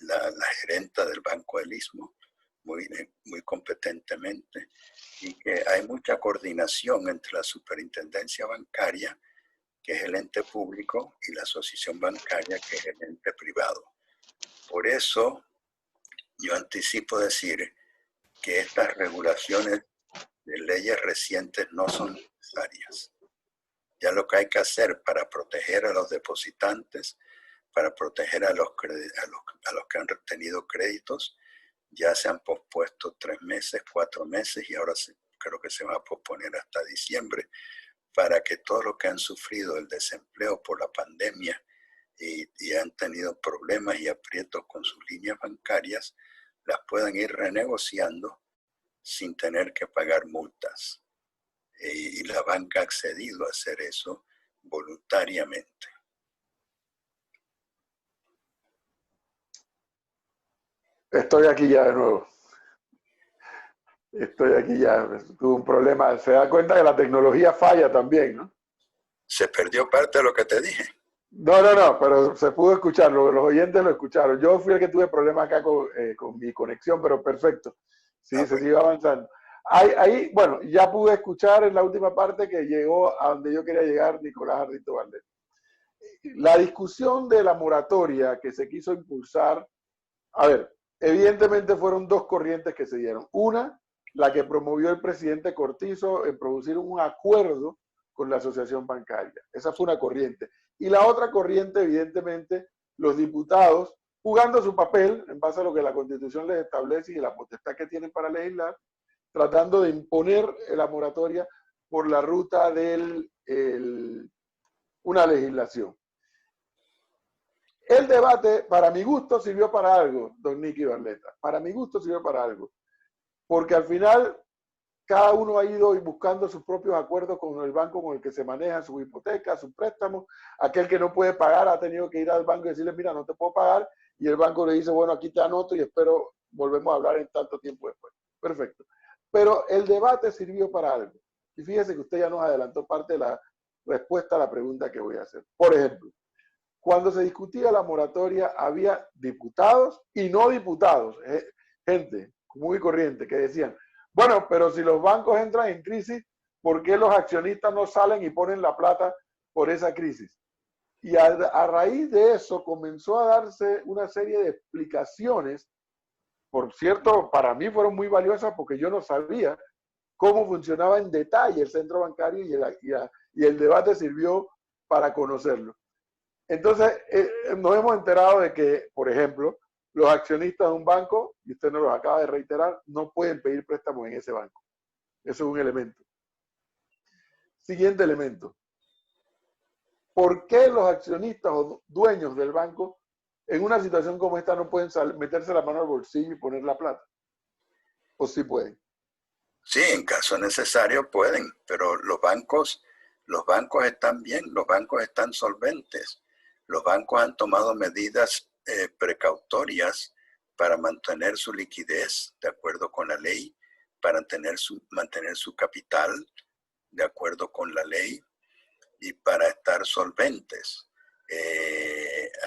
la gerenta del Banco del Istmo, muy competentemente, y que hay mucha coordinación entre la superintendencia bancaria, que es el ente público, y la asociación bancaria, que es el ente privado. Por eso yo anticipo decir que estas regulaciones de leyes recientes no son necesarias. Ya lo que hay que hacer para proteger a los depositantes, para proteger a los que han tenido créditos, Ya se han pospuesto 3 meses, 4 meses y ahora creo que se va a posponer hasta diciembre para que todos los que han sufrido el desempleo por la pandemia y han tenido problemas y aprietos con sus líneas bancarias, las puedan ir renegociando sin tener que pagar multas. Y la banca ha accedido a hacer eso voluntariamente. Estoy aquí ya de nuevo. Estoy aquí ya. Tuve un problema. Se da cuenta que la tecnología falla también, ¿no? Se perdió parte de lo que te dije. No, pero se pudo escuchar, los oyentes lo escucharon. Yo fui el que tuve problemas acá con mi conexión, pero perfecto. Sí, se Bueno. siguió avanzando. Ahí, bueno, ya pude escuchar en la última parte que llegó a donde yo quería llegar Nicolás Ardito Valdés. La discusión de la moratoria que se quiso impulsar, a ver, evidentemente fueron dos corrientes que se dieron. Una, la que promovió el presidente Cortizo en producir un acuerdo con la asociación bancaria. Esa fue una corriente. Y la otra corriente, evidentemente, los diputados, jugando su papel en base a lo que la Constitución les establece y la potestad que tienen para legislar, tratando de imponer la moratoria por la ruta de una legislación. El debate, para mi gusto, sirvió para algo, don Nicky Barletta. Para mi gusto sirvió para algo. Porque al final cada uno ha ido buscando sus propios acuerdos con el banco con el que se maneja su hipoteca, su préstamo. Aquel que no puede pagar ha tenido que ir al banco y decirle, mira, no te puedo pagar. Y el banco le dice, bueno, aquí te anoto y espero, volvemos a hablar en tanto tiempo después. Perfecto. Pero el debate sirvió para algo. Y fíjese que usted ya nos adelantó parte de la respuesta a la pregunta que voy a hacer. Por ejemplo, cuando se discutía la moratoria, había diputados y no diputados, gente muy corriente, que decían, bueno, pero si los bancos entran en crisis, ¿por qué los accionistas no salen y ponen la plata por esa crisis? Y a raíz de eso comenzó a darse una serie de explicaciones, por cierto, para mí fueron muy valiosas porque yo no sabía cómo funcionaba en detalle el centro bancario y el debate sirvió para conocerlo. Entonces, nos hemos enterado de que, por ejemplo, los accionistas de un banco, y usted nos lo acaba de reiterar, no pueden pedir préstamos en ese banco. Eso es un elemento. Siguiente elemento. ¿Por qué los accionistas o dueños del banco en una situación como esta no pueden meterse la mano al bolsillo y poner la plata? ¿O sí pueden? Sí, en caso necesario pueden, pero los bancos están bien, los bancos están solventes. Los bancos han tomado medidas precautorias para mantener su liquidez de acuerdo con la ley, para mantener su capital de acuerdo con la ley y para estar solventes.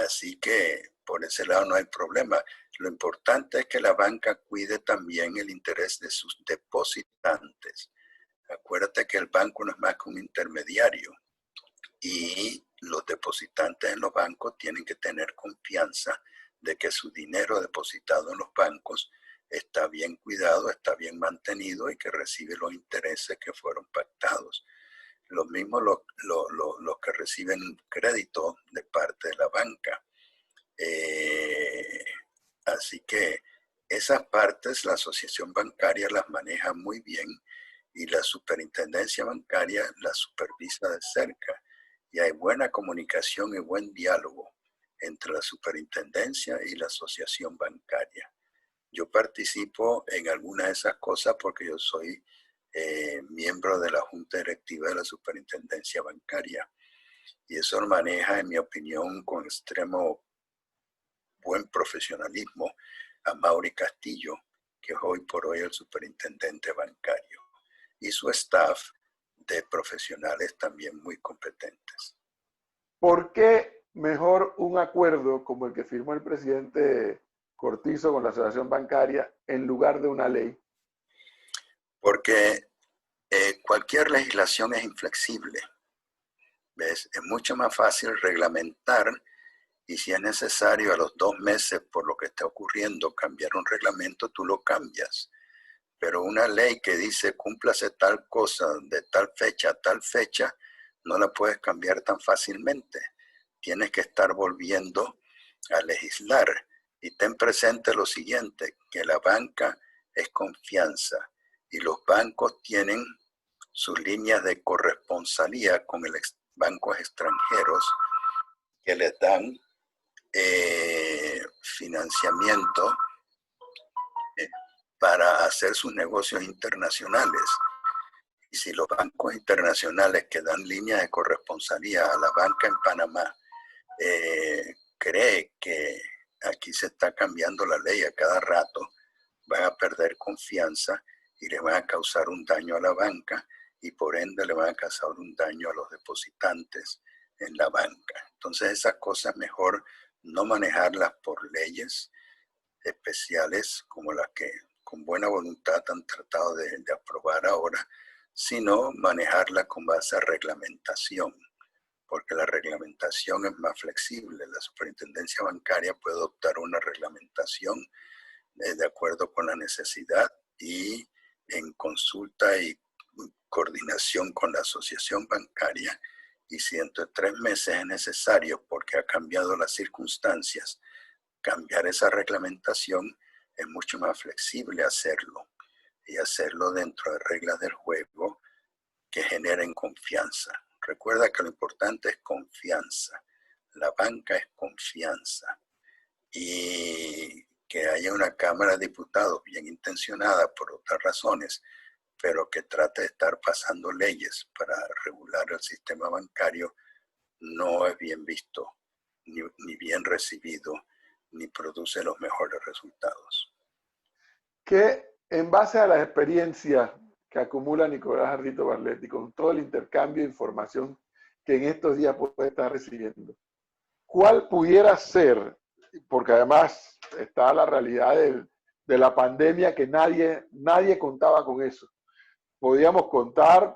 Así que por ese lado no hay problema. Lo importante es que la banca cuide también el interés de sus depositantes. Acuérdate que el banco no es más que un intermediario y los depositantes en los bancos tienen que tener confianza de que su dinero depositado en los bancos está bien cuidado, está bien mantenido y que recibe los intereses que fueron pactados. Lo mismo los que reciben crédito de parte de la banca. Así que esas partes la asociación bancaria las maneja muy bien y la superintendencia bancaria las supervisa de cerca. Y hay buena comunicación y buen diálogo entre la superintendencia y la asociación bancaria. Yo participo en algunas de esas cosas porque yo soy miembro de la Junta Directiva de la Superintendencia Bancaria. Y eso lo maneja, en mi opinión, con extremo buen profesionalismo a Mauri Castillo, que es hoy por hoy el superintendente bancario, y su staff de profesionales también muy competentes. ¿Por qué mejor un acuerdo como el que firmó el presidente Cortizo con la asociación bancaria en lugar de una ley? Porque cualquier legislación es inflexible. ¿Ves? Es mucho más fácil reglamentar y si es necesario a los 2 meses por lo que está ocurriendo cambiar un reglamento, tú lo cambias. Pero una ley que dice cúmplase tal cosa de tal fecha a tal fecha, no la puedes cambiar tan fácilmente. Tienes que estar volviendo a legislar. Y ten presente lo siguiente, que la banca es confianza y los bancos tienen sus líneas de corresponsalía con bancos extranjeros que les dan financiamiento para hacer sus negocios internacionales. Y si los bancos internacionales que dan líneas de corresponsalía a la banca en Panamá cree que aquí se está cambiando la ley a cada rato, van a perder confianza y le van a causar un daño a la banca y por ende le van a causar un daño a los depositantes en la banca. Entonces esas cosas mejor no manejarlas por leyes especiales como las que con buena voluntad han tratado de aprobar ahora, sino manejarlas con base a reglamentación, porque la reglamentación es más flexible. La superintendencia bancaria puede adoptar una reglamentación de acuerdo con la necesidad y en consulta y coordinación con la asociación bancaria. Y si entre 3 meses es necesario, porque ha cambiado las circunstancias, cambiar esa reglamentación, es mucho más flexible hacerlo y hacerlo dentro de reglas del juego que generen confianza. Recuerda que lo importante es confianza. La banca es confianza. Y que haya una Cámara de Diputados bien intencionada por otras razones, pero que trate de estar pasando leyes para regular el sistema bancario, no es bien visto, ni bien recibido, ni produce los mejores resultados. Que en base a las experiencias que acumula Nicolás Ardito Barletti con todo el intercambio de información que en estos días puede estar recibiendo, ¿cuál pudiera ser? Porque además está la realidad de la pandemia que nadie contaba con eso. Podíamos contar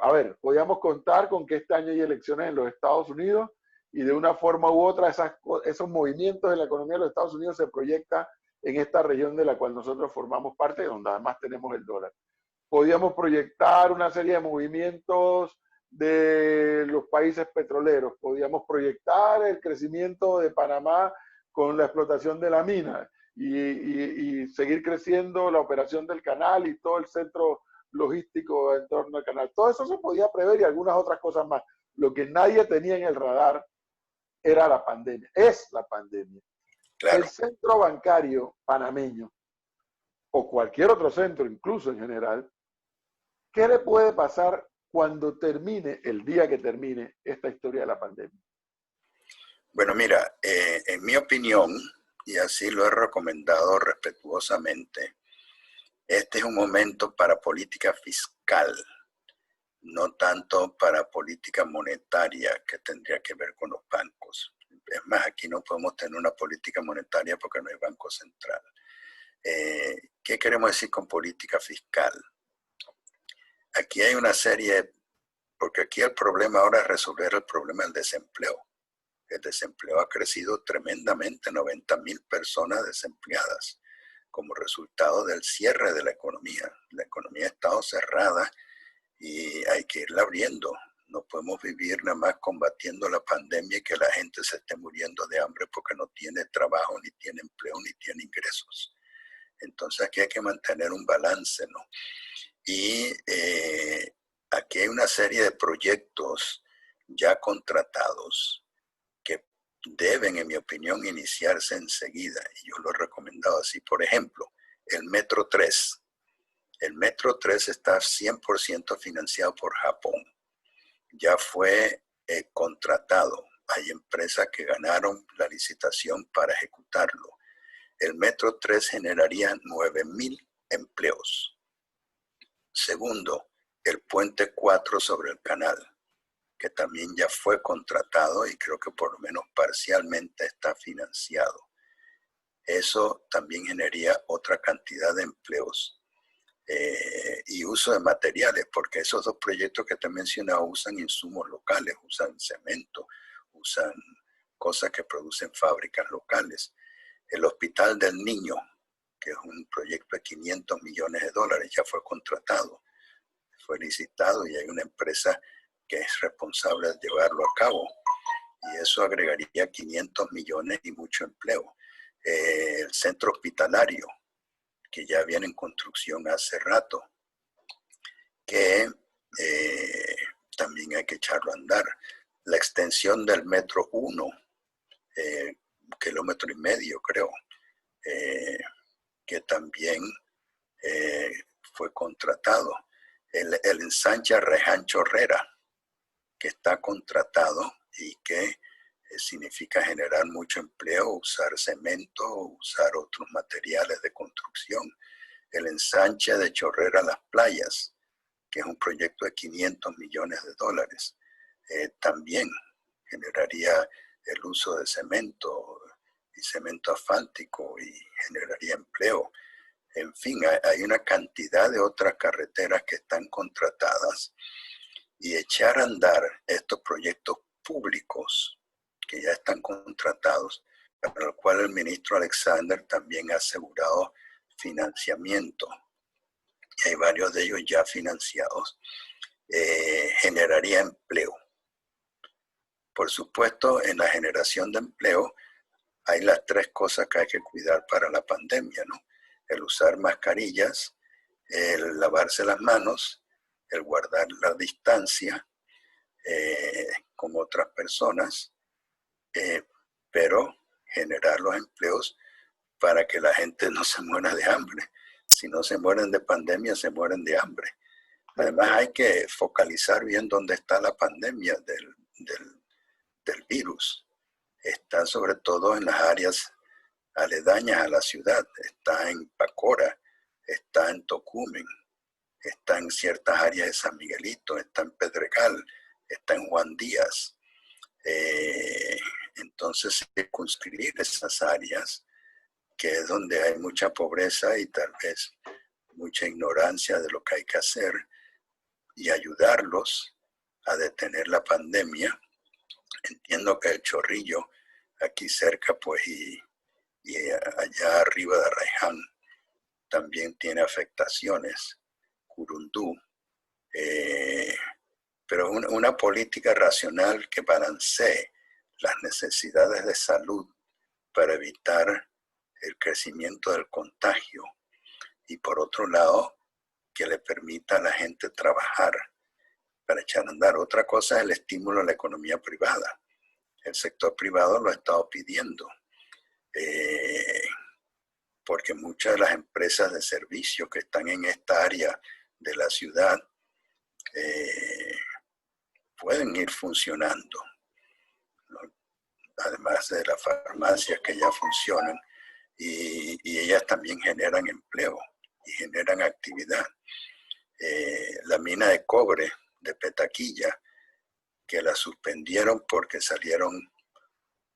con que este año hay elecciones en los Estados Unidos y de una forma u otra esos movimientos de la economía de los Estados Unidos se proyectan en esta región de la cual nosotros formamos parte, donde además tenemos el dólar. Podíamos proyectar una serie de movimientos de los países petroleros, podíamos proyectar el crecimiento de Panamá con la explotación de la mina y seguir creciendo la operación del canal y todo el centro logístico en torno al canal. Todo eso se podía prever y algunas otras cosas más. Lo que nadie tenía en el radar era la pandemia, es la pandemia. Claro. El centro bancario panameño, o cualquier otro centro, incluso en general, ¿qué le puede pasar cuando termine, el día que termine esta historia de la pandemia? Bueno, mira, en mi opinión, y así lo he recomendado respetuosamente, este es un momento para política fiscal, no tanto para política monetaria que tendría que ver con los bancos. Es más, aquí no podemos tener una política monetaria porque no hay banco central. ¿Qué queremos decir con política fiscal? Aquí hay una serie, porque aquí el problema ahora es resolver el problema del desempleo. El desempleo ha crecido tremendamente, 90,000 personas desempleadas como resultado del cierre de la economía. La economía ha estado cerrada y hay que irla abriendo. No podemos vivir nada más combatiendo la pandemia y que la gente se esté muriendo de hambre porque no tiene trabajo, ni tiene empleo, ni tiene ingresos. Entonces aquí hay que mantener un balance, ¿no? Y aquí hay una serie de proyectos ya contratados que deben, en mi opinión, iniciarse enseguida. Y yo lo he recomendado así. Por ejemplo, el Metro 3. El Metro 3 está 100% financiado por Japón. Ya fue contratado. Hay empresas que ganaron la licitación para ejecutarlo. El Metro 3 generaría 9,000 empleos. Segundo, el Puente 4 sobre el canal, que también ya fue contratado y creo que por lo menos parcialmente está financiado. Eso también generaría otra cantidad de empleos y uso de materiales, porque esos dos proyectos que te he mencionado usan insumos locales, usan cemento, usan cosas que producen fábricas locales. El Hospital del Niño, que es un proyecto de $500 millones, ya fue contratado, fue licitado y hay una empresa que es responsable de llevarlo a cabo. Y eso agregaría 500 millones y mucho empleo. el centro hospitalario, que ya viene en construcción hace rato, que también hay que echarlo a andar. La extensión del metro 1, 1,5 kilómetros, creo, que también fue contratado. El ensanche Arreján Chorrera, que está contratado y que significa generar mucho empleo, usar cemento, usar otros materiales de construcción. El ensanche de Chorrera Las Playas, que es un proyecto de $500 millones, también generaría el uso de cemento y cemento asfáltico y generaría empleo. En fin, hay una cantidad de otras carreteras que están contratadas, y echar a andar estos proyectos públicos que ya están contratados, para lo cual el ministro Alexander también ha asegurado financiamiento, y hay varios de ellos ya financiados, generaría empleo. Por supuesto, en la generación de empleo hay las 3 cosas que hay que cuidar para la pandemia, ¿no? El usar mascarillas, el lavarse las manos, el guardar la distancia con otras personas, pero generar los empleos para que la gente no se muera de hambre. Si no se mueren de pandemia, se mueren de hambre. Además, hay que focalizar bien dónde está la pandemia del virus. Está sobre todo en las áreas aledañas a la ciudad. Está en Pacora, está en Tocumen, está en ciertas áreas de San Miguelito, está en Pedregal, está en Juan Díaz. Entonces, circunscribir esas áreas, que es donde hay mucha pobreza y tal vez mucha ignorancia de lo que hay que hacer, y ayudarlos a detener la pandemia. Entiendo que el Chorrillo, aquí cerca, pues, y allá arriba de Arraiján, también tiene afectaciones, Curundú, pero una política racional que balancee las necesidades de salud para evitar el crecimiento del contagio, y por otro lado, que le permita a la gente trabajar para echar a andar. Otra cosa es el estímulo a la economía privada. El sector privado lo ha estado pidiendo, porque muchas de las empresas de servicio que están en esta área de la ciudad pueden ir funcionando, ¿no? Además de las farmacias que ya funcionan, y ellas también generan empleo y generan actividad. La mina de cobre de Petaquilla, que la suspendieron porque salieron,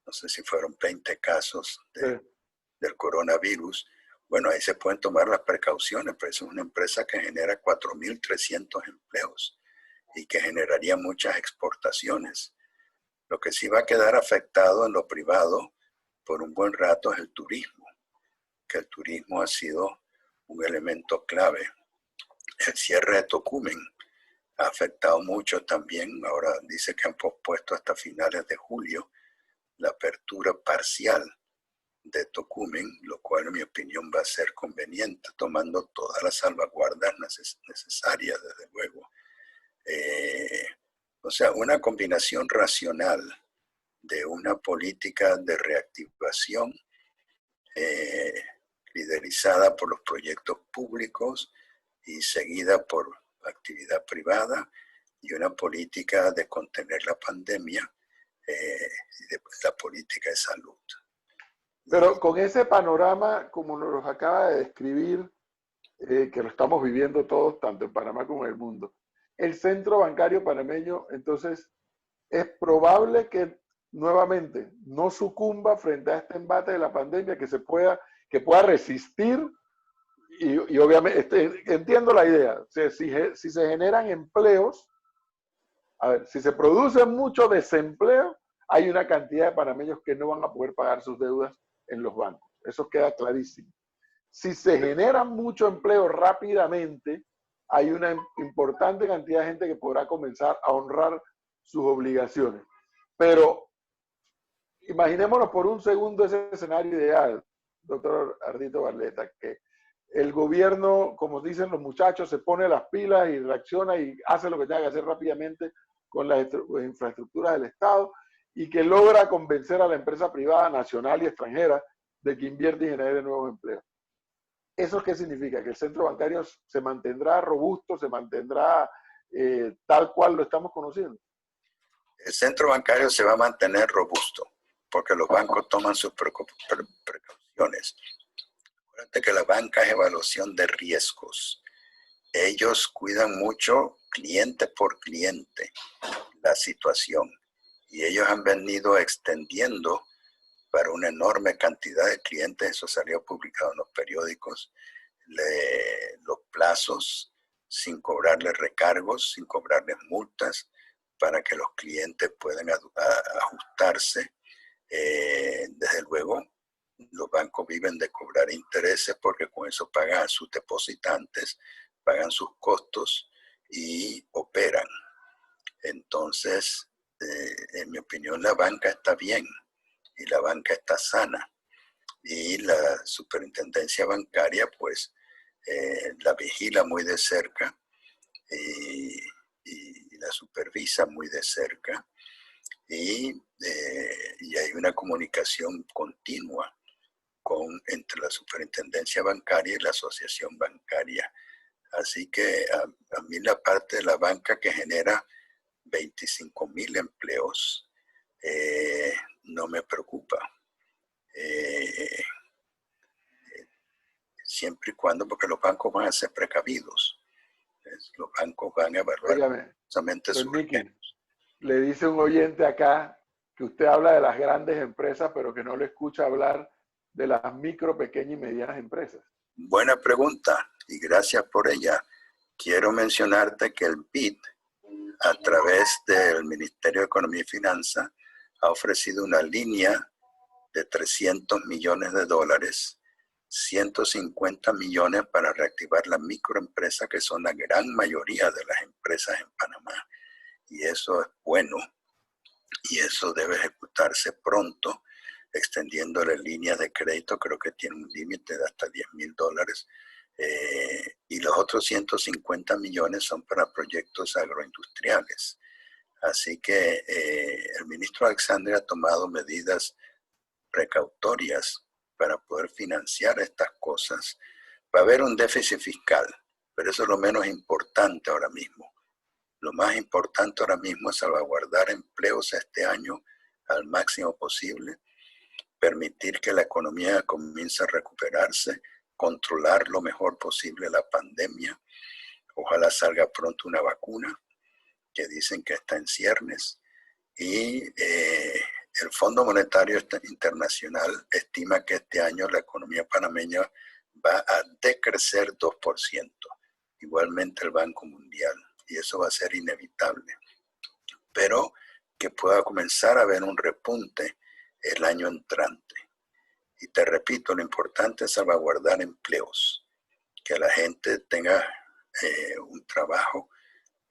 no sé si fueron 20 casos del coronavirus. Bueno, ahí se pueden tomar las precauciones, pero es una empresa que genera 4.300 empleos y que generaría muchas exportaciones. Lo que sí va a quedar afectado en lo privado por un buen rato es el turismo, que el turismo ha sido un elemento clave. El cierre de Tocumen ha afectado mucho también. Ahora dice que han pospuesto hasta finales de julio la apertura parcial de Tocumen, lo cual en mi opinión va a ser conveniente, tomando todas las salvaguardas necesarias, desde luego. O sea, una combinación racional de una política de reactivación liderizada por los proyectos públicos y seguida por actividad privada, y una política de contener la pandemia y de la política de salud. Pero con ese panorama, como nos lo acaba de describir, que lo estamos viviendo todos, tanto en Panamá como en el mundo, el centro bancario panameño, entonces, es probable que nuevamente no sucumba frente a este embate de la pandemia, que pueda resistir, y obviamente, entiendo la idea, o sea, si se generan empleos, a ver, si se produce mucho desempleo, hay una cantidad de panameños que no van a poder pagar sus deudas en los bancos. Eso queda clarísimo. Si se genera mucho empleo rápidamente, hay una importante cantidad de gente que podrá comenzar a honrar sus obligaciones. Pero imaginémonos por un segundo ese escenario ideal. doctor Ardito Barleta, que el gobierno, como dicen los muchachos, se pone las pilas y reacciona y hace lo que tenga que hacer rápidamente con las infraestructuras del Estado y que logra convencer a la empresa privada nacional y extranjera de que invierte y genere nuevos empleos. ¿Eso qué significa? Que el centro bancario se mantendrá robusto, se mantendrá tal cual lo estamos conociendo. El centro bancario se va a mantener robusto porque los bancos toman sus precauciones. Acuérdate que la banca es evaluación de riesgos. Ellos cuidan mucho cliente por cliente la situación y ellos han venido extendiendo para una enorme cantidad de clientes, eso salió publicado en los periódicos, los plazos sin cobrarles recargos, sin cobrarles multas, para que los clientes puedan ajustarse. Desde luego, los bancos viven de cobrar intereses porque con eso pagan a sus depositantes, pagan sus costos y operan. Entonces, en mi opinión, la banca está bien y la banca está sana. Y la superintendencia bancaria, pues, la vigila muy de cerca y la supervisa muy de cerca. Y hay una comunicación continua entre la superintendencia bancaria y la asociación bancaria. Así que a mí la parte de la banca que genera 25,000 empleos no me preocupa. Siempre y cuando, porque los bancos van a ser precavidos. Los bancos van a evaluar solamente sus riesgos. Le dice un oyente acá que usted habla de las grandes empresas, pero que no le escucha hablar de las micro, pequeñas y medianas empresas. Buena pregunta y gracias por ella. Quiero mencionarte que el BID, a través del Ministerio de Economía y Finanzas, ha ofrecido una línea de $300 millones, 150 millones para reactivar las microempresas, que son la gran mayoría de las empresas en Panamá. Y eso es bueno. Y eso debe ejecutarse pronto, extendiéndole líneas de crédito, creo que tiene un límite de hasta $10,000. Y los otros 150 millones son para proyectos agroindustriales. Así que el ministro Alexandre ha tomado medidas precautorias para poder financiar estas cosas. Va a haber un déficit fiscal, pero eso es lo menos importante ahora mismo. Lo más importante ahora mismo es salvaguardar empleos este año al máximo posible, permitir que la economía comience a recuperarse, controlar lo mejor posible la pandemia. Ojalá salga pronto una vacuna, que dicen que está en ciernes. Y el Fondo Monetario Internacional estima que este año la economía panameña va a decrecer 2%. Igualmente el Banco Mundial. Y eso va a ser inevitable. Pero que pueda comenzar a haber un repunte el año entrante. Y te repito, lo importante es salvaguardar empleos. Que la gente tenga un trabajo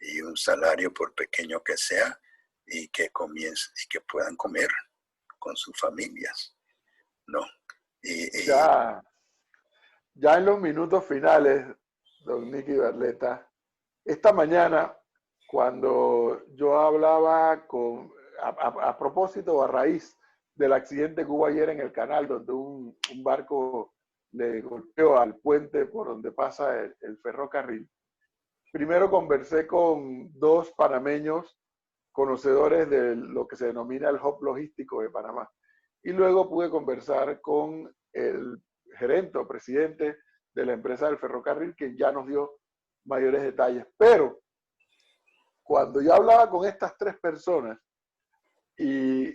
y un salario, por pequeño que sea, y que puedan comer con sus familias, ¿no? Ya en los minutos finales, don Nicky Barleta, esta mañana, cuando yo hablaba a propósito, a raíz del accidente que hubo ayer en el canal, donde un barco le golpeó al puente por donde pasa el ferrocarril, primero conversé con dos panameños conocedores de lo que se denomina el hub logístico de Panamá. Y luego pude conversar con el gerente o presidente de la empresa del ferrocarril, que ya nos dio mayores detalles. Pero cuando yo hablaba con estas tres personas y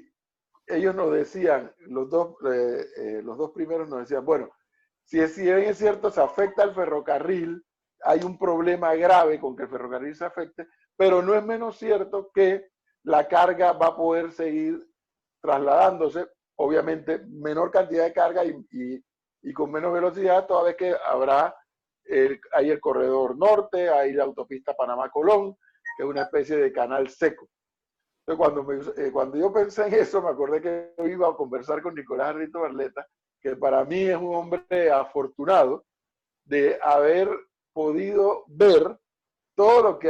ellos nos decían, los dos primeros nos decían, bueno, si bien es cierto, se afecta al ferrocarril, hay un problema grave con que el ferrocarril se afecte, pero no es menos cierto que la carga va a poder seguir trasladándose, obviamente menor cantidad de carga y con menos velocidad, toda vez que hay el corredor norte, hay la autopista Panamá-Colón, que es una especie de canal seco. Entonces, cuando yo pensé en eso, me acordé que yo iba a conversar con Nicolás Ardito Barleta que para mí es un hombre afortunado de haber podido ver todo lo que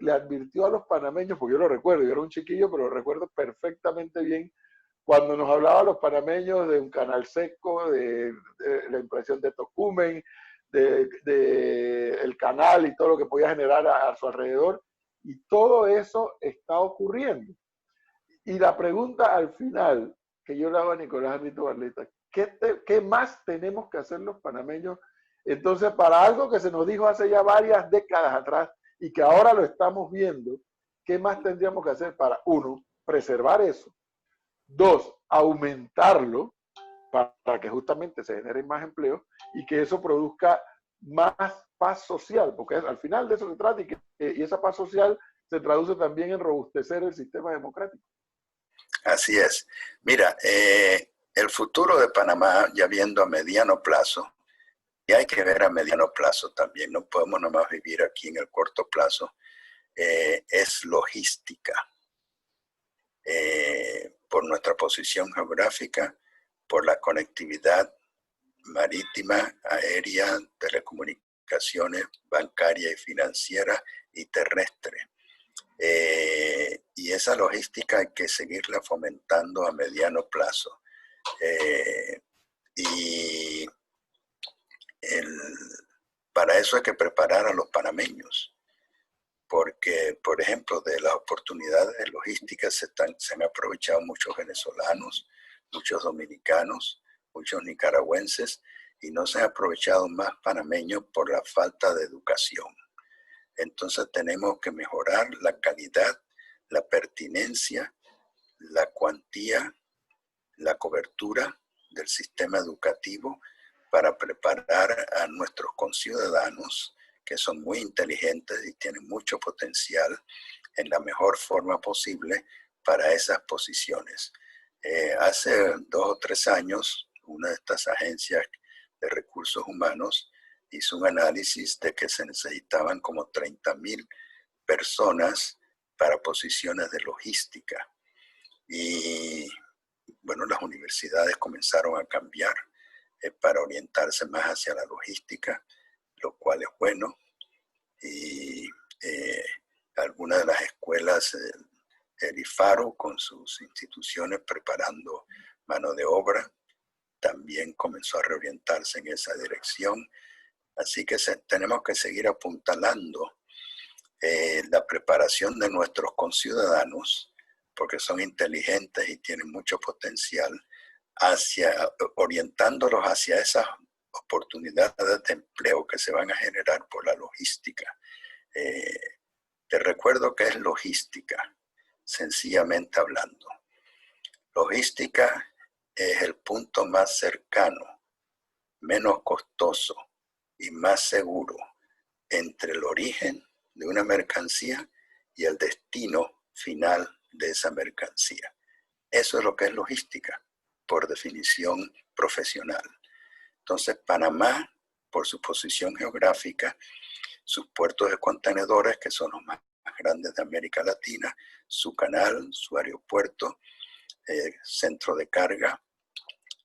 le advirtió a los panameños, porque yo lo recuerdo, yo era un chiquillo, pero lo recuerdo perfectamente bien, cuando nos hablaba a los panameños de un canal seco, de la impresión de Tocumen, de el canal y todo lo que podía generar a su alrededor, y todo eso está ocurriendo. Y la pregunta al final que yo le hago a Nicolás Arnito Barleta, ¿qué más tenemos que hacer los panameños? Entonces, para algo que se nos dijo hace ya varias décadas atrás y que ahora lo estamos viendo, ¿qué más tendríamos que hacer para, uno, preservar eso? Dos, aumentarlo para que justamente se generen más empleos y que eso produzca más paz social, porque al final de eso se trata y esa paz social se traduce también en robustecer el sistema democrático. Así es. Mira, el futuro de Panamá, ya viendo a mediano plazo, y hay que ver a mediano plazo también, no podemos nomás vivir aquí en el corto plazo, es logística. Por nuestra posición geográfica, por la conectividad marítima, aérea, telecomunicaciones, bancaria y financiera y terrestre. Y esa logística hay que seguirla fomentando a mediano plazo. Y para eso hay que preparar a los panameños, porque, por ejemplo, de las oportunidades logísticas se han aprovechado muchos venezolanos, muchos dominicanos, muchos nicaragüenses, y no se han aprovechado más panameños por la falta de educación. Entonces tenemos que mejorar la calidad, la pertinencia, la cuantía, la cobertura del sistema educativo para preparar a nuestros conciudadanos, que son muy inteligentes y tienen mucho potencial, en la mejor forma posible para esas posiciones. Hace 2 o 3 años, una de estas agencias de recursos humanos hizo un análisis de que se necesitaban como 30,000 personas para posiciones de logística. Y bueno, las universidades comenzaron a cambiar para orientarse más hacia la logística, lo cual es bueno. Y algunas de las escuelas, el IFARO con sus instituciones preparando mano de obra, también comenzó a reorientarse en esa dirección. Así que tenemos que seguir apuntalando la preparación de nuestros conciudadanos, porque son inteligentes y tienen mucho potencial, orientándolos hacia esas oportunidades de empleo que se van a generar por la logística. Te recuerdo que es logística, sencillamente hablando. Logística es el punto más cercano, menos costoso y más seguro entre el origen de una mercancía y el destino final de esa mercancía. Eso es lo que es logística, por definición profesional. Entonces, Panamá, por su posición geográfica, sus puertos de contenedores, que son los más grandes de América Latina, su canal, su aeropuerto, centro de carga,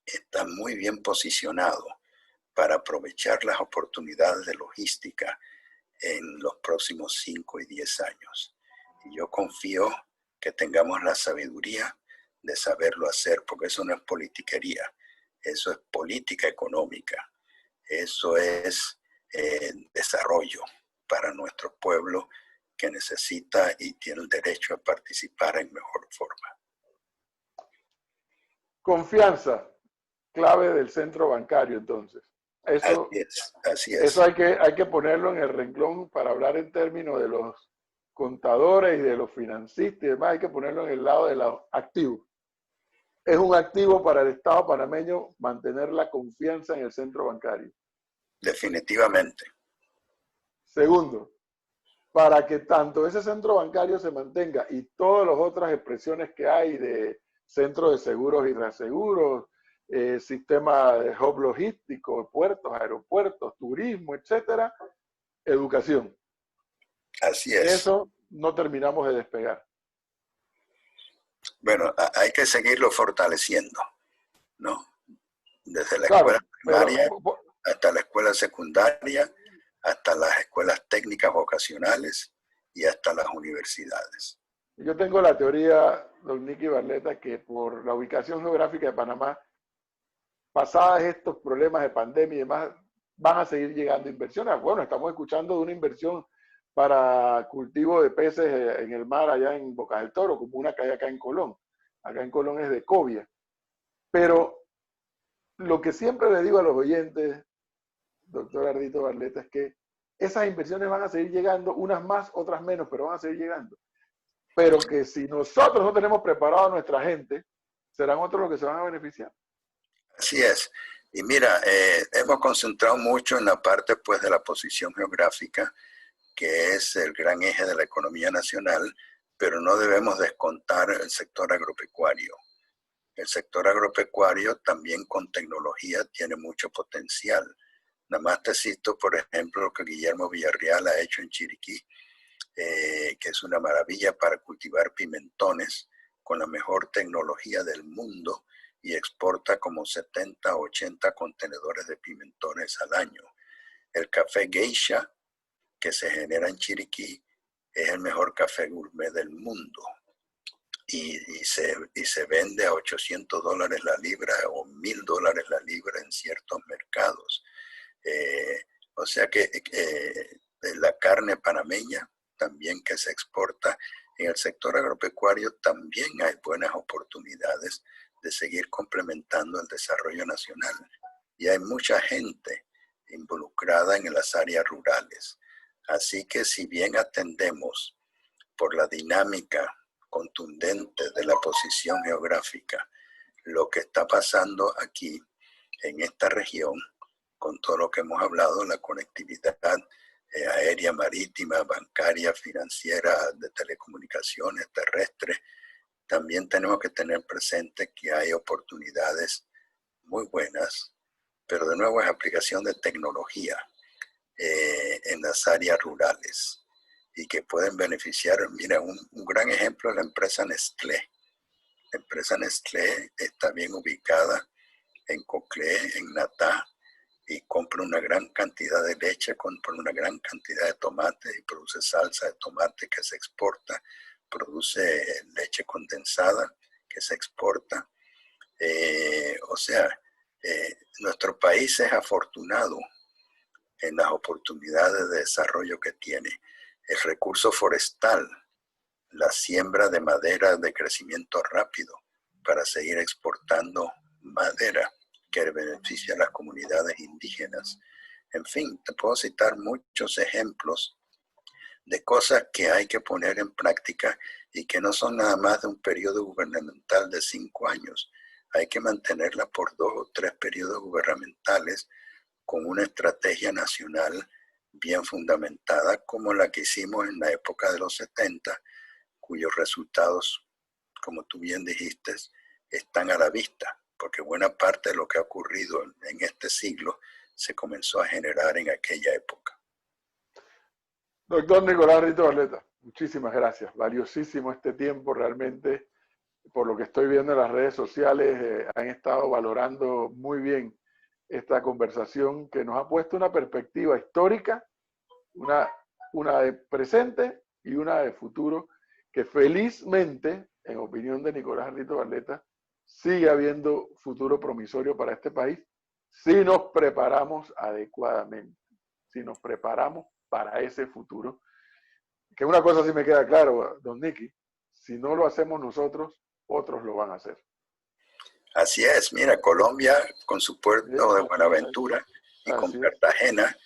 está muy bien posicionado para aprovechar las oportunidades de logística en los próximos 5 y 10 años. Y yo confío que tengamos la sabiduría de saberlo hacer, porque eso no es politiquería, eso es política económica, eso es desarrollo para nuestro pueblo que necesita y tiene el derecho a participar en mejor forma. Confianza, clave del centro bancario, entonces. Eso, así es. Eso hay que ponerlo en el renglón para hablar en términos de los contadores y de los financistas y demás, hay que ponerlo en el lado de los activos. Es un activo para el Estado panameño mantener la confianza en el centro bancario. Definitivamente. Segundo, para que tanto ese centro bancario se mantenga y todas las otras expresiones que hay de centro de seguros y reaseguros, sistema de hub logístico, puertos, aeropuertos, turismo, etcétera, educación. Así es. Eso no terminamos de despegar. Bueno, hay que seguirlo fortaleciendo, ¿no? desde la escuela Claro, pero primaria hasta la escuela secundaria, hasta las escuelas técnicas vocacionales y hasta las universidades. yo tengo la teoría, don Nicky Barleta, que por la ubicación geográfica de Panamá, pasadas estos problemas de pandemia y demás, van a seguir llegando inversiones. Bueno, estamos escuchando de una inversión para cultivo de peces en el mar allá en Bocas del Toro, como una que hay acá en Colón. Acá en Colón es de cobia. Pero lo que siempre le digo a los oyentes, doctor Ardito Barleta, es que esas inversiones van a seguir llegando, unas más, otras menos, pero van a seguir llegando. Pero que si nosotros no tenemos preparado a nuestra gente, serán otros los que se van a beneficiar. Así es. Y mira, hemos concentrado mucho en la parte pues de la posición geográfica, que es el gran eje de la economía nacional, pero no debemos descontar el sector agropecuario. El sector agropecuario también con tecnología tiene mucho potencial. Nada más te cito, por ejemplo, lo que Guillermo Villarreal ha hecho en Chiriquí, que es una maravilla para cultivar pimentones con la mejor tecnología del mundo y exporta como 70 o 80 contenedores de pimentones al año. El café Geisha, que se genera en Chiriquí, es el mejor café gourmet del mundo. Y se vende a $800 la libra o $1,000 la libra en ciertos mercados. O sea que la carne panameña también que se exporta en el sector agropecuario, también hay buenas oportunidades de seguir complementando el desarrollo nacional. Y hay mucha gente involucrada en las áreas rurales. Así que si bien atendemos por la dinámica contundente de la posición geográfica lo que está pasando aquí en esta región, con todo lo que hemos hablado, la conectividad aérea, marítima, bancaria, financiera, de telecomunicaciones, terrestres, también tenemos que tener presente que hay oportunidades muy buenas, pero de nuevo es aplicación de tecnología en las áreas rurales y que pueden beneficiar. Mira, un gran ejemplo es la empresa Nestlé. La empresa Nestlé está bien ubicada en Coclé, en Natá, y compra una gran cantidad de leche, compra una gran cantidad de tomate y produce salsa de tomate que se exporta, produce leche condensada que se exporta. O sea, nuestro país es afortunado en las oportunidades de desarrollo que tiene. El recurso forestal, la siembra de madera de crecimiento rápido para seguir exportando madera que beneficia a las comunidades indígenas. En fin, te puedo citar muchos ejemplos de cosas que hay que poner en práctica y que no son nada más de un periodo gubernamental de 5 años. Hay que mantenerla por 2 o 3 periodos gubernamentales con una estrategia nacional bien fundamentada como la que hicimos en la época de los 70, cuyos resultados, como tú bien dijiste, están a la vista, porque buena parte de lo que ha ocurrido en este siglo se comenzó a generar en aquella época. Doctor Nicolás Rito Barleta, muchísimas gracias. Valiosísimo este tiempo realmente. Por lo que estoy viendo en las redes sociales, han estado valorando muy bien esta conversación que nos ha puesto una perspectiva histórica, una de presente y una de futuro, que felizmente, en opinión de Nicolás Ardito Barleta, sigue habiendo futuro promisorio para este país si nos preparamos adecuadamente, si nos preparamos para ese futuro. Que una cosa sí me queda claro, don Nicky, si no lo hacemos nosotros, otros lo van a hacer. Así es, mira, Colombia con su puerto de Buenaventura y con Cartagena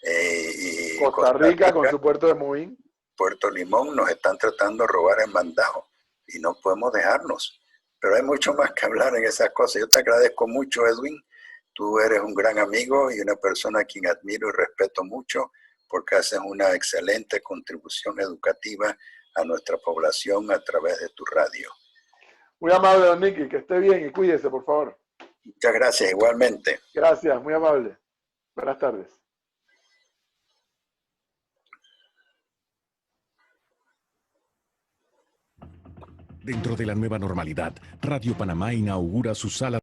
y Costa Rica con su puerto de Moín, Puerto Limón, nos están tratando de robar el mandado y no podemos dejarnos. Pero hay mucho más que hablar en esas cosas. Yo te agradezco mucho, Edwin. Tú eres un gran amigo y una persona a quien admiro y respeto mucho porque haces una excelente contribución educativa a nuestra población a través de tu radio. Muy amable, don Nicky, que esté bien y cuídese, por favor. Muchas gracias, igualmente. Gracias, muy amable. Buenas tardes. Dentro de la nueva normalidad, Radio Panamá inaugura su sala